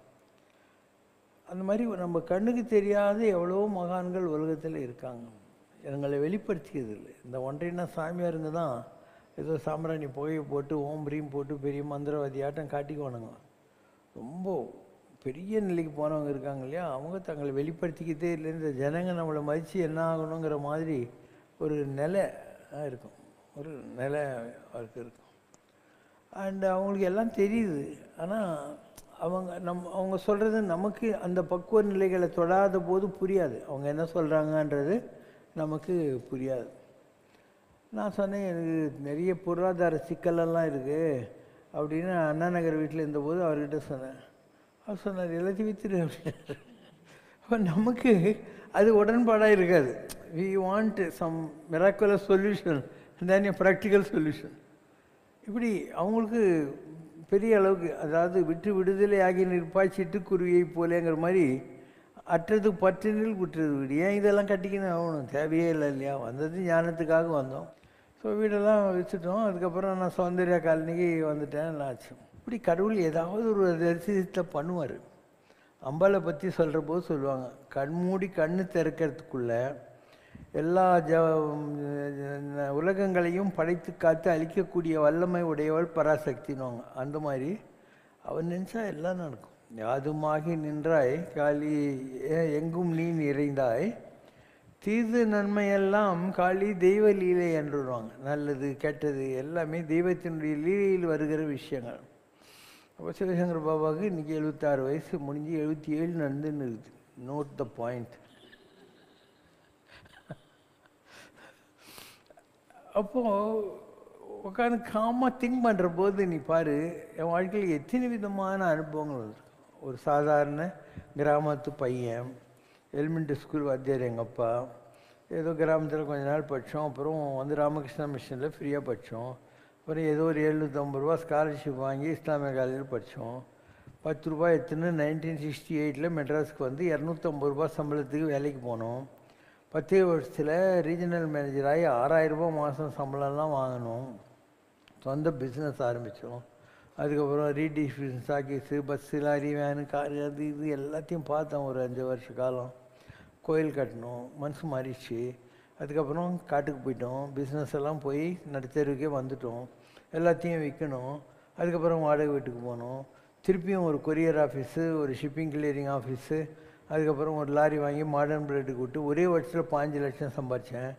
C: அந்த மாதிரி நம்ம கண்ணுக்கு தெரியாத எவ்வளோ மகான்கள் உலகத்தில் இருக்காங்க, எங்களை வெளிப்படுத்திக்கிறது இல்லை. இந்த ஒன்றைனா சாமியாருங்க தான் ஏதோ சாம்பிராணி புகையை போட்டு ஓம் ரீம் போட்டு பெரிய மந்திரவாதி ஆட்டம் காட்டிக்குவானுங்க. ரொம்ப பெரிய நிலைக்கு போனவங்க இருக்காங்க இல்லையா, அவங்க தங்களை வெளிப்படுத்திக்கிட்டே இல்லை. இந்த ஜனங்க நம்மளை மதித்து என்ன ஆகணுங்கிற மாதிரி ஒரு நிலை இருக்கும், ஒரு நிலை அவருக்கு இருக்கும். அண்ட் அவங்களுக்கு எல்லாம் தெரியுது. ஆனால் அவங்க சொல்கிறது நமக்கு அந்த பக்குவ நிலைகளை தொடாத போது புரியாது, அவங்க என்ன சொல்கிறாங்கன்றது நமக்கு புரியாது. நான் சொன்னேன், எனக்கு நிறைய பொருளாதார சிக்கலெல்லாம் இருக்குது அப்படின்னு அண்ணா நகர் வீட்டில் இருந்தபோது அவர்கிட்ட சொன்னேன். அவர் சொன்னார், எல்லாத்தையும் வித்துரு அப்படின்னாரு. அப்போ நமக்கு அது உடன்பாடாக இருக்காது. We want some miraculous solution then a practical solution. இப்படி அவங்களுக்கு பெரிய அளவுக்கு, அதாவது விட்டு விடுதலை ஆகி நிற்பாய் சிட்டுக்குருவியை போலேங்கிற மாதிரி, அற்றது பற்றினில் குற்றது வீடு. ஏன் இதெல்லாம் கட்டிக்கின்னு ஆகணும், தேவையே இல்லை இல்லையா, வந்தது ஞானத்துக்காக வந்தோம். ஸோ வீடெல்லாம் வச்சுட்டோம். அதுக்கப்புறம் நான் சௌந்தர்யா காலனிக்கு வந்துட்டேன் ஆச்சு. இப்படி கடவுள் ஏதாவது ஒரு தரிசனத்தை பண்ணுவார். அம்பாளை பற்றி சொல்கிற போது சொல்லுவாங்க, கண்மூடி கண்ணு திறக்கிறதுக்குள்ளே எல்லா உலகங்களையும் படைத்து காத்து அழிக்கக்கூடிய வல்லமை உடையவள் பராசக்தின்னுவாங்க. அந்த மாதிரி அவன் நினச்சா எல்லாம் நடக்கும். யாதுமாகி நின்றாய் காளி எங்கும் நீ நிறைந்தாய், தீது நன்மையெல்லாம் காளி தெய்வ லீலை என்றுவாங்க. நல்லது கெட்டது எல்லாமே தெய்வத்தினுடைய லீலையில் வருகிற விஷயங்கள். அப்போ சிவசங்கர் பாபாவுக்கு இன்றைக்கி 76 வயசு முடிஞ்சு 77 நடந்துன்னு இருக்குது. Note the point. அப்போது உட்காந்து காமாக திங்க் பண்ணுற போது நீ பாரு, என் வாழ்க்கையில் எத்தனை விதமான அனுபவங்கள் இருக்கு. ஒரு சாதாரண கிராமத்து பையன், எலிமெண்ட்ரி ஸ்கூல் வாத்தியார் எங்கள் அப்பா. ஏதோ கிராமத்தில் கொஞ்ச நாள் படித்தோம். அப்புறம் வந்து ராமகிருஷ்ணா மிஷனில் ஃப்ரீயாக படித்தோம். அப்புறம் ஏதோ ஒரு 750 ரூபா ஸ்காலர்ஷிப் வாங்கி இஸ்லாமிய காலேஜில் படித்தோம். 10 ரூபா எடுத்துன்னு 1968 மெட்ராஸுக்கு வந்து 250 ரூபா சம்பளத்துக்கு வேலைக்கு போனோம். 10 வருஷத்தில் ரீஜனல் மேனேஜர் ஆகி 6000 ரூபா மாதம் சம்பளம்லாம் வாங்கினோம். சொந்த பிஸ்னஸ் ஆரம்பித்தோம். அதுக்கப்புறம் redistribution talkies, bus, lorry, van, car, அது இது எல்லாத்தையும் பார்த்தோம். ஒரு 5 வருஷ காலம் கோயில் கட்டணும், மனசு மாறிடுச்சு. அதுக்கப்புறம் காட்டுக்கு போயிட்டோம். பிஸ்னஸ் எல்லாம் போய் நடுத்தருவுக்கே வந்துட்டோம். எல்லாத்தையும் விற்கணும். அதுக்கப்புறம் வாடகை வீட்டுக்கு போனோம். திருப்பியும் ஒரு கொரியர் ஆஃபீஸு, ஒரு ஷிப்பிங் கிளியரிங் ஆஃபீஸு, அதுக்கப்புறம் ஒரு லாரி வாங்கி மாடர்ன் பிளேட்டுக்கு விட்டு ஒரே வருஷத்தில் 5 லட்சம் சம்பாதிச்சேன்.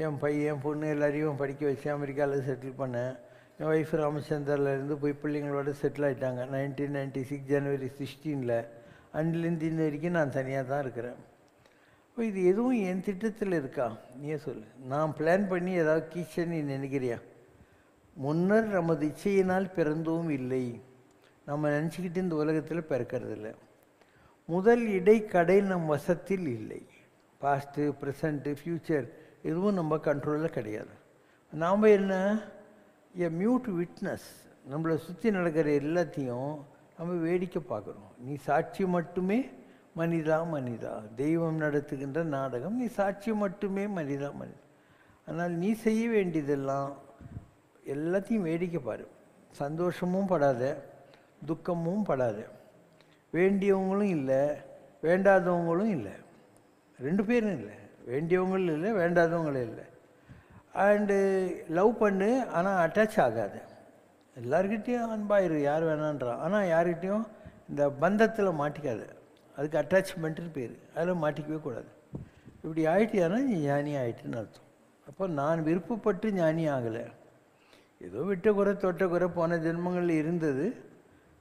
C: என் பையன் பொண்ணு எல்லாரையும் படிக்க வச்சு அமெரிக்காவில் செட்டில் பண்ணேன். என் ஒய்ஃப் ராமச்சந்தர்லேருந்து போய் பிள்ளைங்களோட செட்டில் ஆகிட்டாங்க 1996 ஜனவரி 16. அன்னிலேருந்து இன்ன வரைக்கும் நான் தனியாக தான் இருக்கிறேன். இப்போ இது எதுவும் என் திட்டத்தில் இருக்கா? நீயே சொல்லு. நான் பிளான் பண்ணி ஏதாவது கீச்சன் நீ நினைக்கிறியா? முன்னர் நமது இச்சையினால் பிறந்தவும் இல்லை. நம்ம நினச்சிக்கிட்டு இந்த உலகத்தில் பிறக்கிறதில்ல. முதல் இடைக்கடை நம் வசத்தில் இல்லை. பாஸ்ட்டு, ப்ரெசண்ட்டு, ஃப்யூச்சர் எதுவும் நம்ம கண்ட்ரோலில் கிடையாது. நாம் என்ன, எ மியூட் விட்னஸ். நம்மளை சுற்றி நடக்கிற எல்லாத்தையும் நம்ம வேடிக்கை பார்க்குறோம். நீ சாட்சி மட்டுமே மனிதா மனிதா. தெய்வம் நடத்துகின்ற நாடகம். நீ சாட்சி மட்டுமே மனிதா மனிதா. ஆனால் நீ செய்ய வேண்டியதெல்லாம் எல்லாத்தையும் வேடிக்கை பாரு. சந்தோஷமும் படாத, துக்கமும் படாத. வேண்டியவங்களும் இல்லை, வேண்டாதவங்களும் இல்லை. 2 பேரும் இல்லை. வேண்டியவங்களும் இல்லை, வேண்டாதவங்களும் இல்லை. அண்டு லவ் பண்ணு, ஆனால் அட்டாச் ஆகாது. எல்லாருக்கிட்டேயும் அன்பாயிரு, யார் வேணான்றான். ஆனால் யார்கிட்டையும் இந்த பந்தத்தில் மாட்டிக்காது. அதுக்கு அட்டாச்மெண்ட்டுன்னு பேர். அதில் மாட்டிக்கவே கூடாது. இப்படி ஆகிட்டியானா நீ ஞானி ஆகிட்டுன்னு அர்த்தம். அப்போ நான் விருப்பப்பட்டு ஞானி ஆகலை. ஏதோ விட்ட குறை தொட்ட குறை போன ஜென்மங்களில் இருந்தது.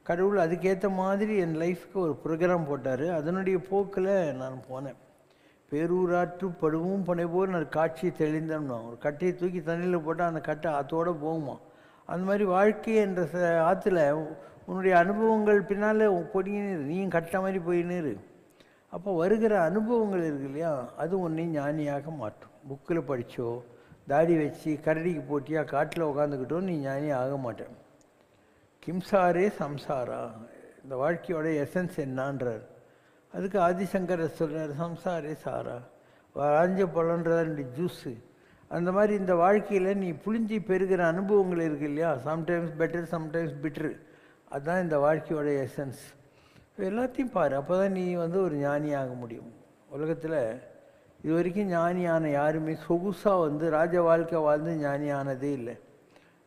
C: கடவுள் அதுக்கேற்ற மாதிரி என் லைஃப்க்கு ஒரு ப்ரோக்ராம் போட்டார். அதனுடைய போக்கில் நான் போனேன். பேரூராற்று படுவும் பனை போல் நான் காட்சியை தெளிந்தோம்னா, ஒரு கட்டையை தூக்கி தண்ணியில் போட்டால் அந்த கட்டை ஆற்றோடு போகுமா? அந்த மாதிரி வாழ்க்கை என்ற ஆற்றுல உன்னுடைய அனுபவங்கள் பின்னால் பொடிங்கினு நீயும் கட்ட மாதிரி போயின்னு. அப்போ வருகிற அனுபவங்கள் இருக்கு இல்லையா, அது உன்னை ஞானியாக மாற்றும். புக்கில் படித்தோ, தாடி வச்சு கரடிக்கு போட்டியாக காட்டில் உட்காந்துக்கிட்டோ நீ ஞானி ஆக மாட்டேன். கிம்சாரே சம்சாரா, இந்த வாழ்க்கையோட எசன்ஸ் என்னான்றார். அதுக்கு ஆதிசங்கர் சொல்கிறார், சம்சாரே சாரா. வரைஞ்ச பழன்றத ஜூஸு. அந்த மாதிரி இந்த வாழ்க்கையில் நீ புளிஞ்சி பெறுகிற அனுபவங்கள் இருக்கு இல்லையா, சம்டைம்ஸ் பெட்டர் சம்டைம்ஸ் பிட்ரு. அதுதான் இந்த வாழ்க்கையோட எசன்ஸ். எல்லாத்தையும் பாரு. அப்போ தான் நீ வந்து ஒரு ஞானி ஆக முடியும். உலகத்தில் இது வரைக்கும் ஞானியான யாருமே சொகுசாக வந்து ராஜ வாழ்க்கை வாழ்ந்து ஞானி ஆனதே இல்லை.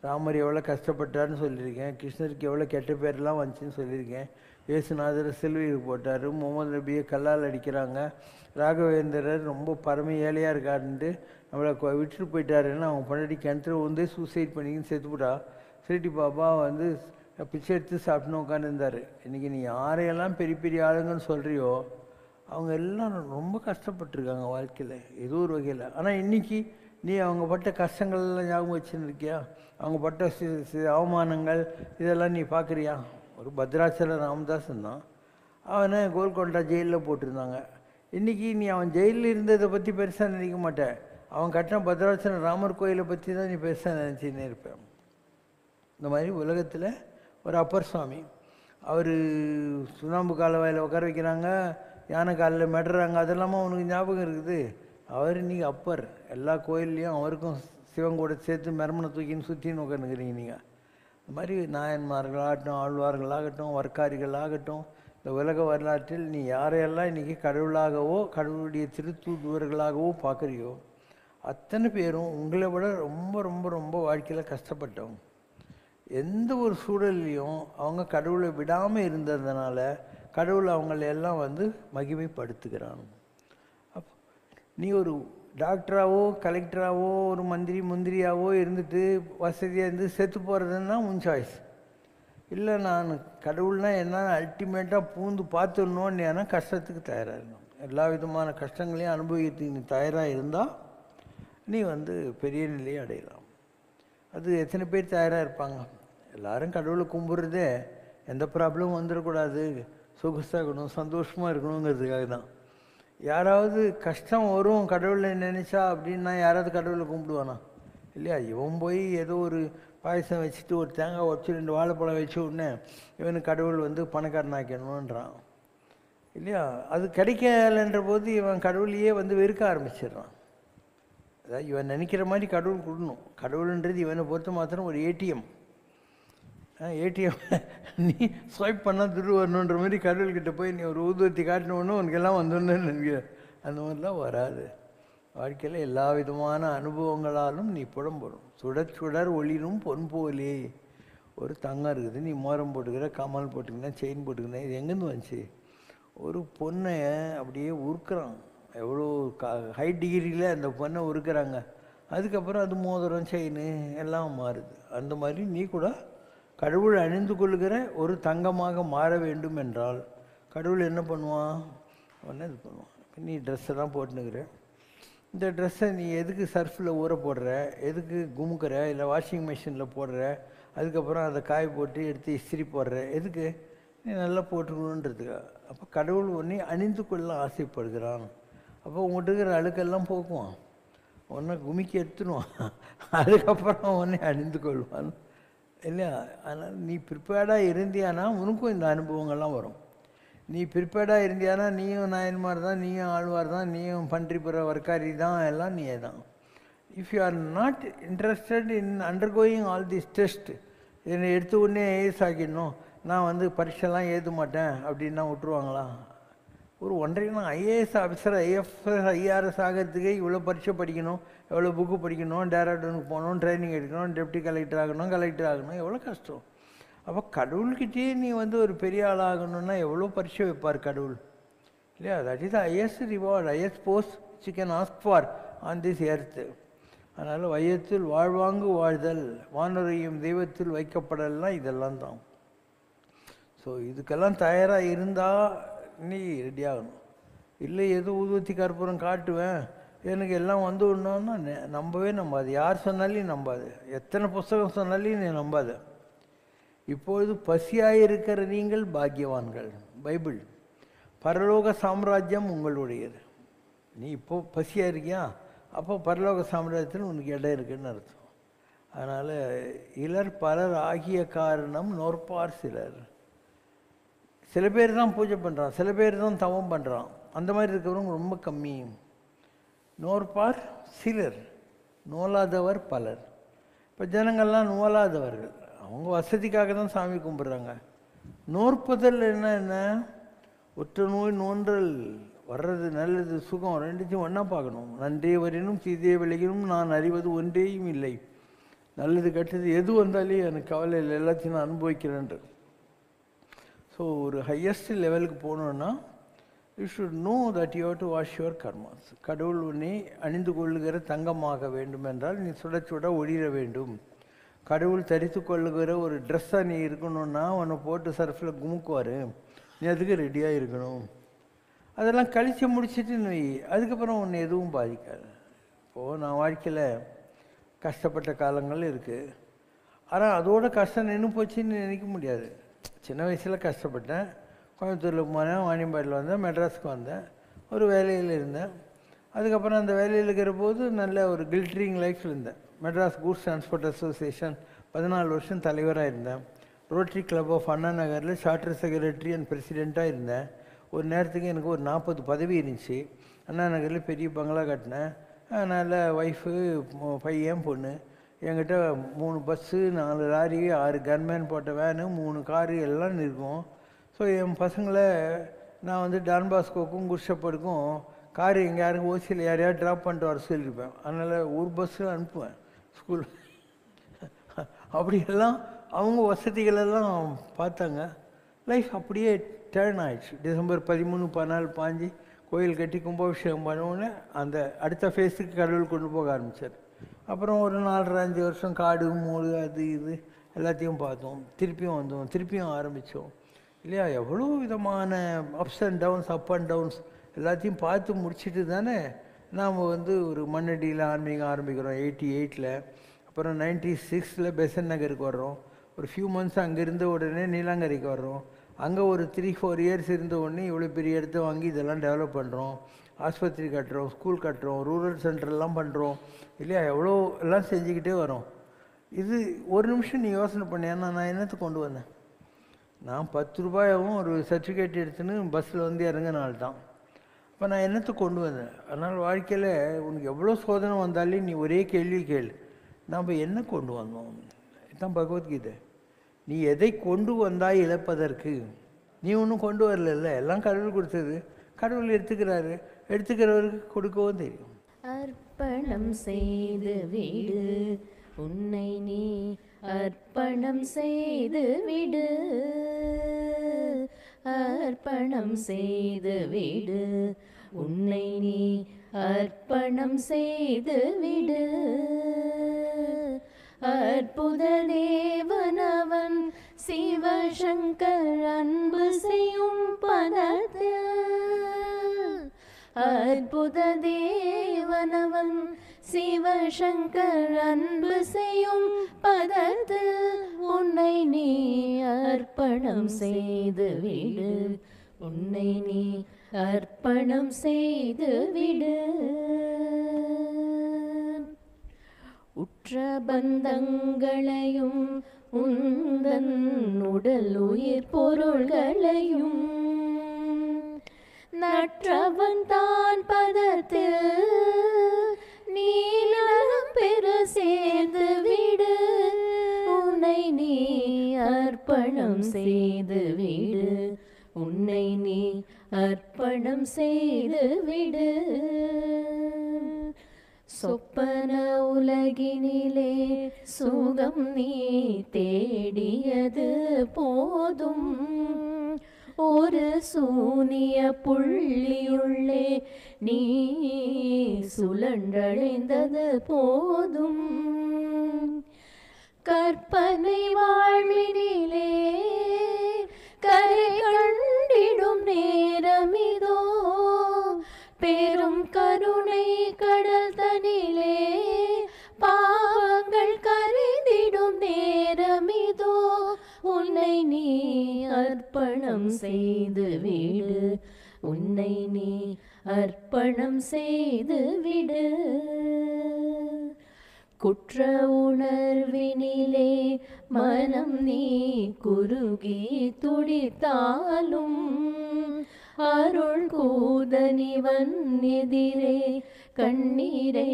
C: ராமர் எவ்வளோ கஷ்டப்பட்டார்னு சொல்லியிருக்கேன். கிருஷ்ணருக்கு எவ்வளோ கெட்ட பேர்லாம் வந்துச்சுன்னு சொல்லியிருக்கேன். இயேசுநாதர் சிலுவைக்கு போட்டார். முகமது நபியை கல்லால் அடிக்கிறாங்க. ராகவேந்திரர் ரொம்ப பரம ஏழையாக இருக்காருன்ட்டு நம்மளை விட்டுட்டு போயிட்டாருன்னு அவங்க பொண்டாட்டி கிணத்துல வந்து சூசைட் பண்ணிக்கின்னு செத்துவிட்டா. சிரிட்டி பாபா வந்து பிச்சை எடுத்து சாப்பிட்னு உட்காந்துருந்தார். இன்றைக்கி நீ யாரையெல்லாம் பெரிய பெரிய ஆளுங்கன்னு சொல்கிறியோ அவங்க எல்லாம் ரொம்ப கஷ்டப்பட்டுருக்காங்க வாழ்க்கையில் ஏதோ ஒரு வகையில். ஆனால் இன்றைக்கி நீ அவங்க பட்ட கஷ்டங்கள்லாம் ஞாபகம் வச்சுன்னு இருக்கியா? அவங்க பட்ட அவமானங்கள் இதெல்லாம் நீ பார்க்குறியா? ஒரு பத்ராச்சல ராமதாசன் தான், அவனை கோல்கொண்டா ஜெயிலில் போட்டிருந்தாங்க. இன்றைக்கி நீ அவன் ஜெயிலில் இருந்ததை பற்றி பெருசாக நினைக்க மாட்டேன். அவன் கட்டின பத்ராச்சல ராமர் கோயிலை பற்றி தான் நீ பெருசாக நினச்சின்னு இருப்பேன். இந்த மாதிரி உலகத்தில் ஒரு அப்பர் சுவாமி, அவர் சுண்ணாம்பு காலவாயில் உட்கார வைக்கிறாங்க, யானை காலில் மெடுறாங்க, அதெல்லாமா அவனுக்கு ஞாபகம் இருக்குது. அவர் இன்றைக்கி அப்பர். எல்லா கோயில்லையும் அவருக்கும் சிவன் கூட சேர்த்து மெரமனை தூக்கின்னு சுற்றின்னு உட்காந்துக்கிறீங்க நீங்கள். இந்த மாதிரி நாயன்மார்களாகட்டும், ஆழ்வார்களாகட்டும், வர்க்காரிகளாகட்டும், இந்த உலக வரலாற்றில் நீ யாரையெல்லாம் இன்றைக்கி கடவுளாகவோ கடவுளுடைய திருத்தூதுவர்களாகவோ பார்க்குறியோ அத்தனை பேரும் உங்களை விட ரொம்ப ரொம்ப ரொம்ப வாழ்க்கையில் கஷ்டப்பட்டவங்க. எந்த ஒரு சூழல்லையும் அவங்க கடவுளை விடாமல் இருந்ததுனால கடவுள் அவங்களெல்லாம் வந்து மகிமைப்படுத்துகிறான். அப்போ நீ ஒரு டாக்டராகவோ கலெக்டராகவோ ஒரு முந்திரியாவோ இருந்துட்டு வசதியாக இருந்து செத்து போகிறதுன்னா உன் சாய்ஸ். இல்லை நான் கடவுள்னால் என்ன அல்டிமேட்டாக பூந்து பார்த்துடணும்னு ஏன்னா கஷ்டத்துக்கு தயாராக இருக்கணும். எல்லா விதமான கஷ்டங்களையும் அனுபவிக்கிறதுக்கு நீ தயாராக இருந்தால் நீ வந்து பெரிய நிலையை அடையலாம். அது எத்தனை பேர் தயாராக இருப்பாங்க? எல்லோரும் கடவுளை கும்பிட்றதே எந்த ப்ராப்ளமும் வந்துடக்கூடாது, சொகுசாக இருக்கணும், சந்தோஷமாக இருக்கணுங்கிறதுக்காக தான். யாராவது கஷ்டம் வரும் கடவுளை நினைச்சா அப்படின்னா யாராவது கடவுளை கும்பிடுவானா? இல்லையா? இவன் போய் ஏதோ ஒரு பாயசம் வச்சுட்டு ஒரு தேங்காய் வச்சு 2 வாழைப்பழம் வச்சு உடனே இவனுக்கு கடவுள் வந்து பணக்காரனாக்கணுன்றான். இல்லையா? அது கிடைக்கலைன்ற போது இவன் கடவுளையே வந்து வெறுக்க ஆரம்பிச்சிடுறான். அதாவது இவன் நினைக்கிற மாதிரி கடவுள் கொடுக்கணும். கடவுள்ன்றது இவனை பொறுத்த மாத்திரம் ஒரு ஏடிஎம். நீ ஸ்வைப் பண்ணால் துரு வரணுன்ற மாதிரி கடவுள்கிட்ட போய் நீ ஒரு ஊதுவத்தி காட்டினோன்னு உனக்கு எல்லாம் வந்தோன்னு நினைக்கிற. அந்த மாதிரிலாம் வராது. வாழ்க்கையில் எல்லா விதமான அனுபவங்களாலும் நீ புடம்படும். சுடர் ஒளிரும் பொன் போலே. ஒரு தங்கம் இருக்குது, நீ மோரம் போட்டுக்கிற, கமல் போட்டுக்கிற, செயின் போட்டுக்கிற, இது எங்கேருந்து வந்துச்சு? ஒரு பொண்ணை அப்படியே உருக்குறான். எவ்வளோ ஹை டிகிரியில் அந்த பொண்ணை உருக்குறாங்க. அதுக்கப்புறம் அது மோதிரம் செயின் எல்லாம் மாறுது. அந்த மாதிரி நீ கூட கடவுள் அணிந்து கொள்கிற ஒரு தங்கமாக மாற வேண்டும் என்றால் கடவுள் என்ன பண்ணுவான்? உடனே இது பண்ணுவான். நீ ட்ரெஸ்ஸெல்லாம் போட்டுனுக்கிற, இந்த ட்ரெஸ்ஸை நீ எதுக்கு சர்ஃபில் ஊற போடுற, எதுக்கு குமுக்கிற, இல்லை வாஷிங் மிஷினில் போடுற, அதுக்கப்புறம் அதை காய போட்டு எடுத்து இஸ்திரி போடுற, எதுக்கு? நீ நல்லா போட்டுக்கணுன்றதுக்கா. அப்போ கடவுள் உன்னை அணிந்து கொள்ள ஆசைப்படுகிறான். அப்போ உங்கள்கிட்ட இருக்கிற அழுக்கெல்லாம் போக்குவான், உன்னை குமிக்கி எடுத்துடுவான், அதுக்கப்புறம் உன்னை அணிந்து கொள்வான். இல்லையா? அதனால் நீ ப்ரிப்பேர்டாக இருந்தியானா உனக்கும் இந்த அனுபவங்கள்லாம் வரும். நீ ப்ரிப்பேர்டாக இருந்தியானா நீயும் நாயன்மார் தான், நீயும் ஆழ்வார் தான், நீயும் பன்றிப்புற வர்க்காரி தான், எல்லாம் நீயே தான். If you are not interested in undergoing all this test, என்னை எடுத்து உடனே ஏஎஸ் ஆக்கிடணும், நான் வந்து பரீட்சைலாம் எழுத மாட்டேன் அப்படின்னா விட்டுருவாங்களா? ஒரு 1.5 ஐஏஎஸ் ஆஃபீஸர், ஐஎஃப்எஸ், ஐஆர்எஸ் ஆகிறதுக்கே இவ்வளோ பரீட்சை படிக்கணும், எவ்வளோ புக்கு படிக்கணும், டேரக்டருக்கு போகணும், ட்ரைனிங் எடுக்கணும், டெப்டி கலெக்டர் ஆகணும், எவ்வளோ கஷ்டம். அப்போ கடவுள்கிட்டே நீ வந்து ஒரு பெரிய ஆளாகணும்னா எவ்வளோ பரீட்சை வைப்பார் கடவுள், இல்லையா? That is the highest reward, highest post which you can ask for on this earth. அதனால் வையத்தில் வாழ்வாங்கு வாழ்தல், வானொலியும் தெய்வத்தில் வைக்கப்படலாம், இதெல்லாம் தான். ஸோ இதுக்கெல்லாம் தயாராக இருந்தால் நீ ரெடி ஆகணும். இல்லை ஏதோ ஊதுவத்தி கற்பூரம் காட்டுவேன் எனக்கு எல்லாம் வந்து விடணும்னா நம்பவே நம்பாது. யார் சொன்னாலையும் நம்பாது, எத்தனை புஸ்தகம் சொன்னாலையும் நீ நம்பாத. இப்பொழுது பசியாயிருக்கிற நீங்கள் பாக்கியவான்கள். பைபிள். பரலோக சாம்ராஜ்யம் உங்களுடையது. நீ இப்போ பசியாக இருக்கியா? அப்போ பரலோக சாம்ராஜ்யத்தில் உனக்கு இடம் இருக்குதுன்னு அர்த்தம். அதனால் இலர் பலர் ஆகிய காரணம் நோற்பார் சிலர். சில பேர் தான் பூஜை பண்ணுறான், சில பேர் தான் தவம் பண்ணுறான், அந்த மாதிரி இருக்கிறவங்க ரொம்ப கம்மி. நோற்பார் சிலர், நோலாதவர் பலர். இப்போ ஜனங்கள்லாம் நோலாதவர்கள், அவங்க வசதிக்காக தான் சாமி கும்பிட்றாங்க. நோற்பதல் என்ன? ஒற்ற நோய் நோன்றல், வர்றது நல்லது சுகம் ரெண்டுத்தையும் ஒன்றா பார்க்கணும். நன்றே வரினும் தீதே விளையினும் நான் அறிவது ஒன்றேயும் இல்லை. நல்லது கெட்டது எது வந்தாலே எனக்கு கவலை இல்லை, எல்லாத்தையும் நான் அனுபவிக்கிறேன்ட்டு. ஸோ ஒரு ஹையஸ்ட் லெவலுக்கு போகணுன்னா you should know that you have to wash your karmas. கடவுள் உன்னை அணிந்து கொள்ளுகிற தங்கமாக வேண்டும் என்றால் நீ சுட சுட ஒளிர வேண்டும். கடவுள் தரித்து கொள்ளுகிற ஒரு ட்ரெஸ்ஸாக நீ இருக்கணும்னா உன்னை போட்டு சர்ஃபில் குமுக்குவார், நீ அதுக்கு ரெடியாக இருக்கணும். அதெல்லாம் கழித்து முடிச்சுட்டு நீ அதுக்கப்புறம் உன்னை எதுவும் பாதிக்காது. இப்போது நான் வாழ்க்கையில் கஷ்டப்பட்ட காலங்கள் இருக்குது, ஆனால் அதோட கஷ்டம் நின்று போச்சுன்னு நினைக்க முடியாது. சின்ன வயசில் கஷ்டப்பட்டேன், கோயம்புத்தூரில் போனேன், வாணியம்பாடியில் வந்தேன், மெட்ராஸுக்கு வந்தேன், ஒரு வேலையில் இருந்தேன். அதுக்கப்புறம் அந்த வேலையில் இருக்கிற போது நல்ல ஒரு கில்ட்ரிங் லைஃப்பில் இருந்தேன். மெட்ராஸ் கூட்ஸ் டிரான்ஸ்போர்ட் அசோசியேஷன் 14 வருஷம் தலைவராக இருந்தேன். ரோட்டரி கிளப் ஆஃப் அண்ணா நகரில் சார்ட்டர் செக்ரட்டரி அண்ட் பிரசிடெண்ட்டாக இருந்தேன். ஒரு நேரத்துக்கு எனக்கு ஒரு 40 பதவி இருந்துச்சு. அண்ணா நகரில் பெரிய பங்களா கட்டினேன். அதனால் ஒய்ஃபு, பையன், பொண்ணு. என்கிட்ட 3 பஸ்ஸு, 4 லாரி, 6 கன்மேன் போட்ட வேனு, 3 காரு எல்லாம் இருக்கும். ஸோ என் பசங்களை நான் வந்து டான் பாஸ்கோக்கும் குர்ஷப்படுக்கும் காரு எங்கே யாருக்கும் ஓசியில் யாரையாவது ட்ராப் பண்ணிட்டு வர சொல்லியிருப்பேன். அதனால் ஒரு பஸ்ஸில் அனுப்புவேன் ஸ்கூல். அப்படியெல்லாம் அவங்க வசதிகளெல்லாம் பார்த்தாங்க. லைஃப் அப்படியே டேர்ன் ஆயிடுச்சு. டிசம்பர் 13, 14, 15 கோயில் கட்டி கும்பாபிஷேகம் பண்ணோன்னே அந்த அடுத்த ஃபேஸுக்கு கடவுள் கொண்டு போக ஆரம்பித்தார். அப்புறம் ஒரு 4-5 வருஷம் காடு மூடு அது இது எல்லாத்தையும் பார்த்தோம். திருப்பியும் வந்தோம், திருப்பியும் ஆரம்பித்தோம், இல்லையா? எவ்வளோ விதமான ups and downs, up and downs எல்லாத்தையும் பார்த்து முடிச்சுட்டு தானே நாம் வந்து ஒரு மண்ணடியில் ஆன்மீகம் ஆரம்பிக்கிறோம் 88ல். அப்புறம் 96ல் பெசன் நகருக்கு வர்றோம். ஒரு ஃபியூ மந்த்ஸ் அங்கே இருந்த உடனே நீலாங்கரைக்கு வர்றோம். அங்கே ஒரு 3-4 இயர்ஸ் இருந்த உடனே இவ்வளோ பெரிய இடத்த வாங்கி இதெல்லாம் டெவலப் பண்ணுறோம். ஆஸ்பத்திரி கட்டுறோம், ஸ்கூல் கட்டுறோம், ரூரல் சென்டர்லாம் பண்ணுறோம் இல்லையா, எவ்வளோ எல்லாம் செஞ்சுக்கிட்டே வரோம். இது ஒரு நிமிஷம் நீ யோசனை பண்ணியான்னா நான் என்னத்தை கொண்டு வந்தேன்? நான் 10 ரூபாயாகவும் ஒரு சர்டிஃபிகேட் எடுத்துன்னு பஸ்ஸில் வந்து இறங்கினால்தான் தான். இப்போ நான் என்னத்தை கொண்டு வந்தேன்? அதனால் வாழ்க்கையில் உனக்கு எவ்வளோ சோதனை வந்தாலும் நீ ஒரே கேள்வி கேளு, நாம் என்ன கொண்டு வந்தோம்? இதுதான் பகவத்கீதை. நீ எதை கொண்டு வந்தாய் இழப்பதற்கு? நீ ஒன்றும் கொண்டு வரல, எல்லாம் கடவுள் கொடுத்தது. கடவுள் எடுத்துக்கிறாரு, எடுத்துக்கிறவருக்கு கொடுக்கவும் தெரியும்.
D: அர்ப்பணம் செய்து விடு உன்னை நீ, அர்ப்பணம் செய்து விடு, அர்ப்பணம் செய்து விடு உன்னை நீ, அர்ப்பணம் செய்து விடு. அற்புத தேவனவன் சிவசங்கர் அன்பு செய்யும் பதத்தில், அற்புத தேவனவன் சிவசங்கர் அன்பு செய்யும் பதத்தில், உன்னை நீ அர்ப்பணம் செய்து விடு, உன்னை நீ அர்ப்பணம் செய்து விடு. உற்ற பந்தங்களையும் உந்தன் உடல் உயிர் பொருள்களையும் நற்றவன் தான் பதத்தில் நீலம் பெற சேர்ந்து விடு, உன்னை நீ அர்ப்பணம் செய்து விடு, உன்னை நீ அர்ப்பணம் செய்து விடு. சொப்பன உலகினிலே சுகம் நீ தேடியது போதும், ஒரு சூனிய புள்ளியுள்ளே நீ சுழன்றடைந்தது போதும். கற்பனை வாழ்வினிலே கரை கண்டிடும் நேரமிதோ, பெரும் கருணை கடல் தனிலே பாவங்கள் கரைந்திடும் நேரமிதோ, உன்னை நீ அர்ப்பணம் செய்து விடு, உன்னை நீ அர்ப்பணம் செய்து விடு. குற்ற உணர்வினிலே மனம் நீ குறுகி துடித்தாலும், அருள் கூதனிவன் எதிரே கண்ணீரை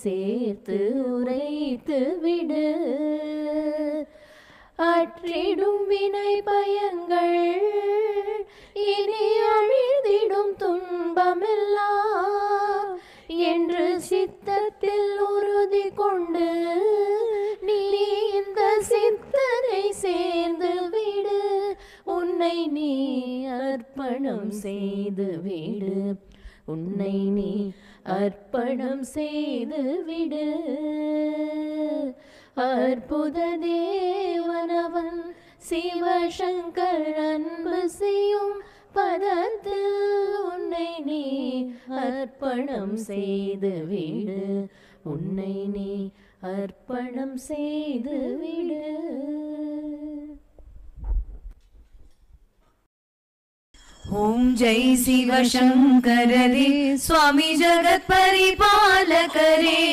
D: சேர்த்து உரைத்து விடு. அற்றிடும் வினை பயங்கள் இனி அழிந்திடும் துன்பமெல்லாம் என்று சித்தத்தில் உறுதி கொண்டு நீ இந்த சித்தனை சேர்ந்து விடு, உன்னை நீ அர்ப்பணம் செய்து விடு, உன்னை நீ அர்ப்பணம் செய்து விடு. அற்புத தேவனவன் சிவசங்கர் அன்பு செய்யும் பதத்தில், உன்னை நீ அர்ப்பணம் செய்து விடு, உன்னை நீ அர்ப்பணம் செய்து விடு.
B: ओम जय शिव शंकर रे स्वामी जगत परिपालक रे,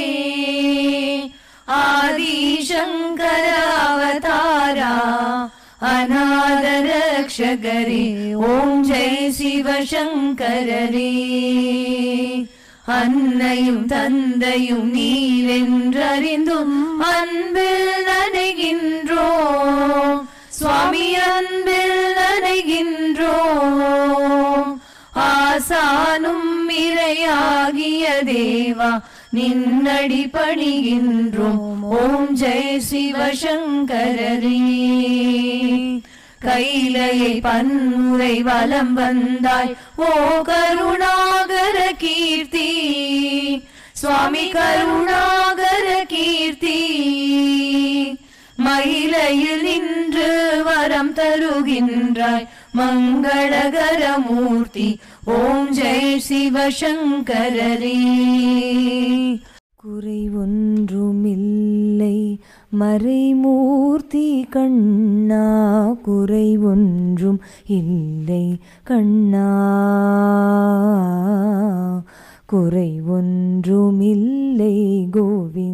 B: आदि शंकर अवतारा अनाथ रक्षक रे. ओम जय शिव शंकर रे. அன்னையும் தந்தையும் நீரென்றறிந்தும் அன்பில் நனைகின்றோம் சுவாமி, அன்பில் நனைகின்றோம். ஆசானும் இறையாகிய தேவா நின்னடி பணிகின்றோம். ஓம் ஜெய சிவசங்கரரே. கைலையை பன்முறை வலம் வந்தாய் ஓ கருணாகர கீர்த்தி, சுவாமி கருணாகர கீர்த்தி. மயிலையில் நின்று வரம் தருகின்றாய் மங்களகர மூர்த்தி. ஓம் ஜெய சிவசங்கரரே. குறை ஒன்றுமில்லை மறைமூர்த்தி கண்ணா குறை ஒன்றும் இல்லை கண்ணா, குறை ஒன்றும் இல்லை கோவிந்தா.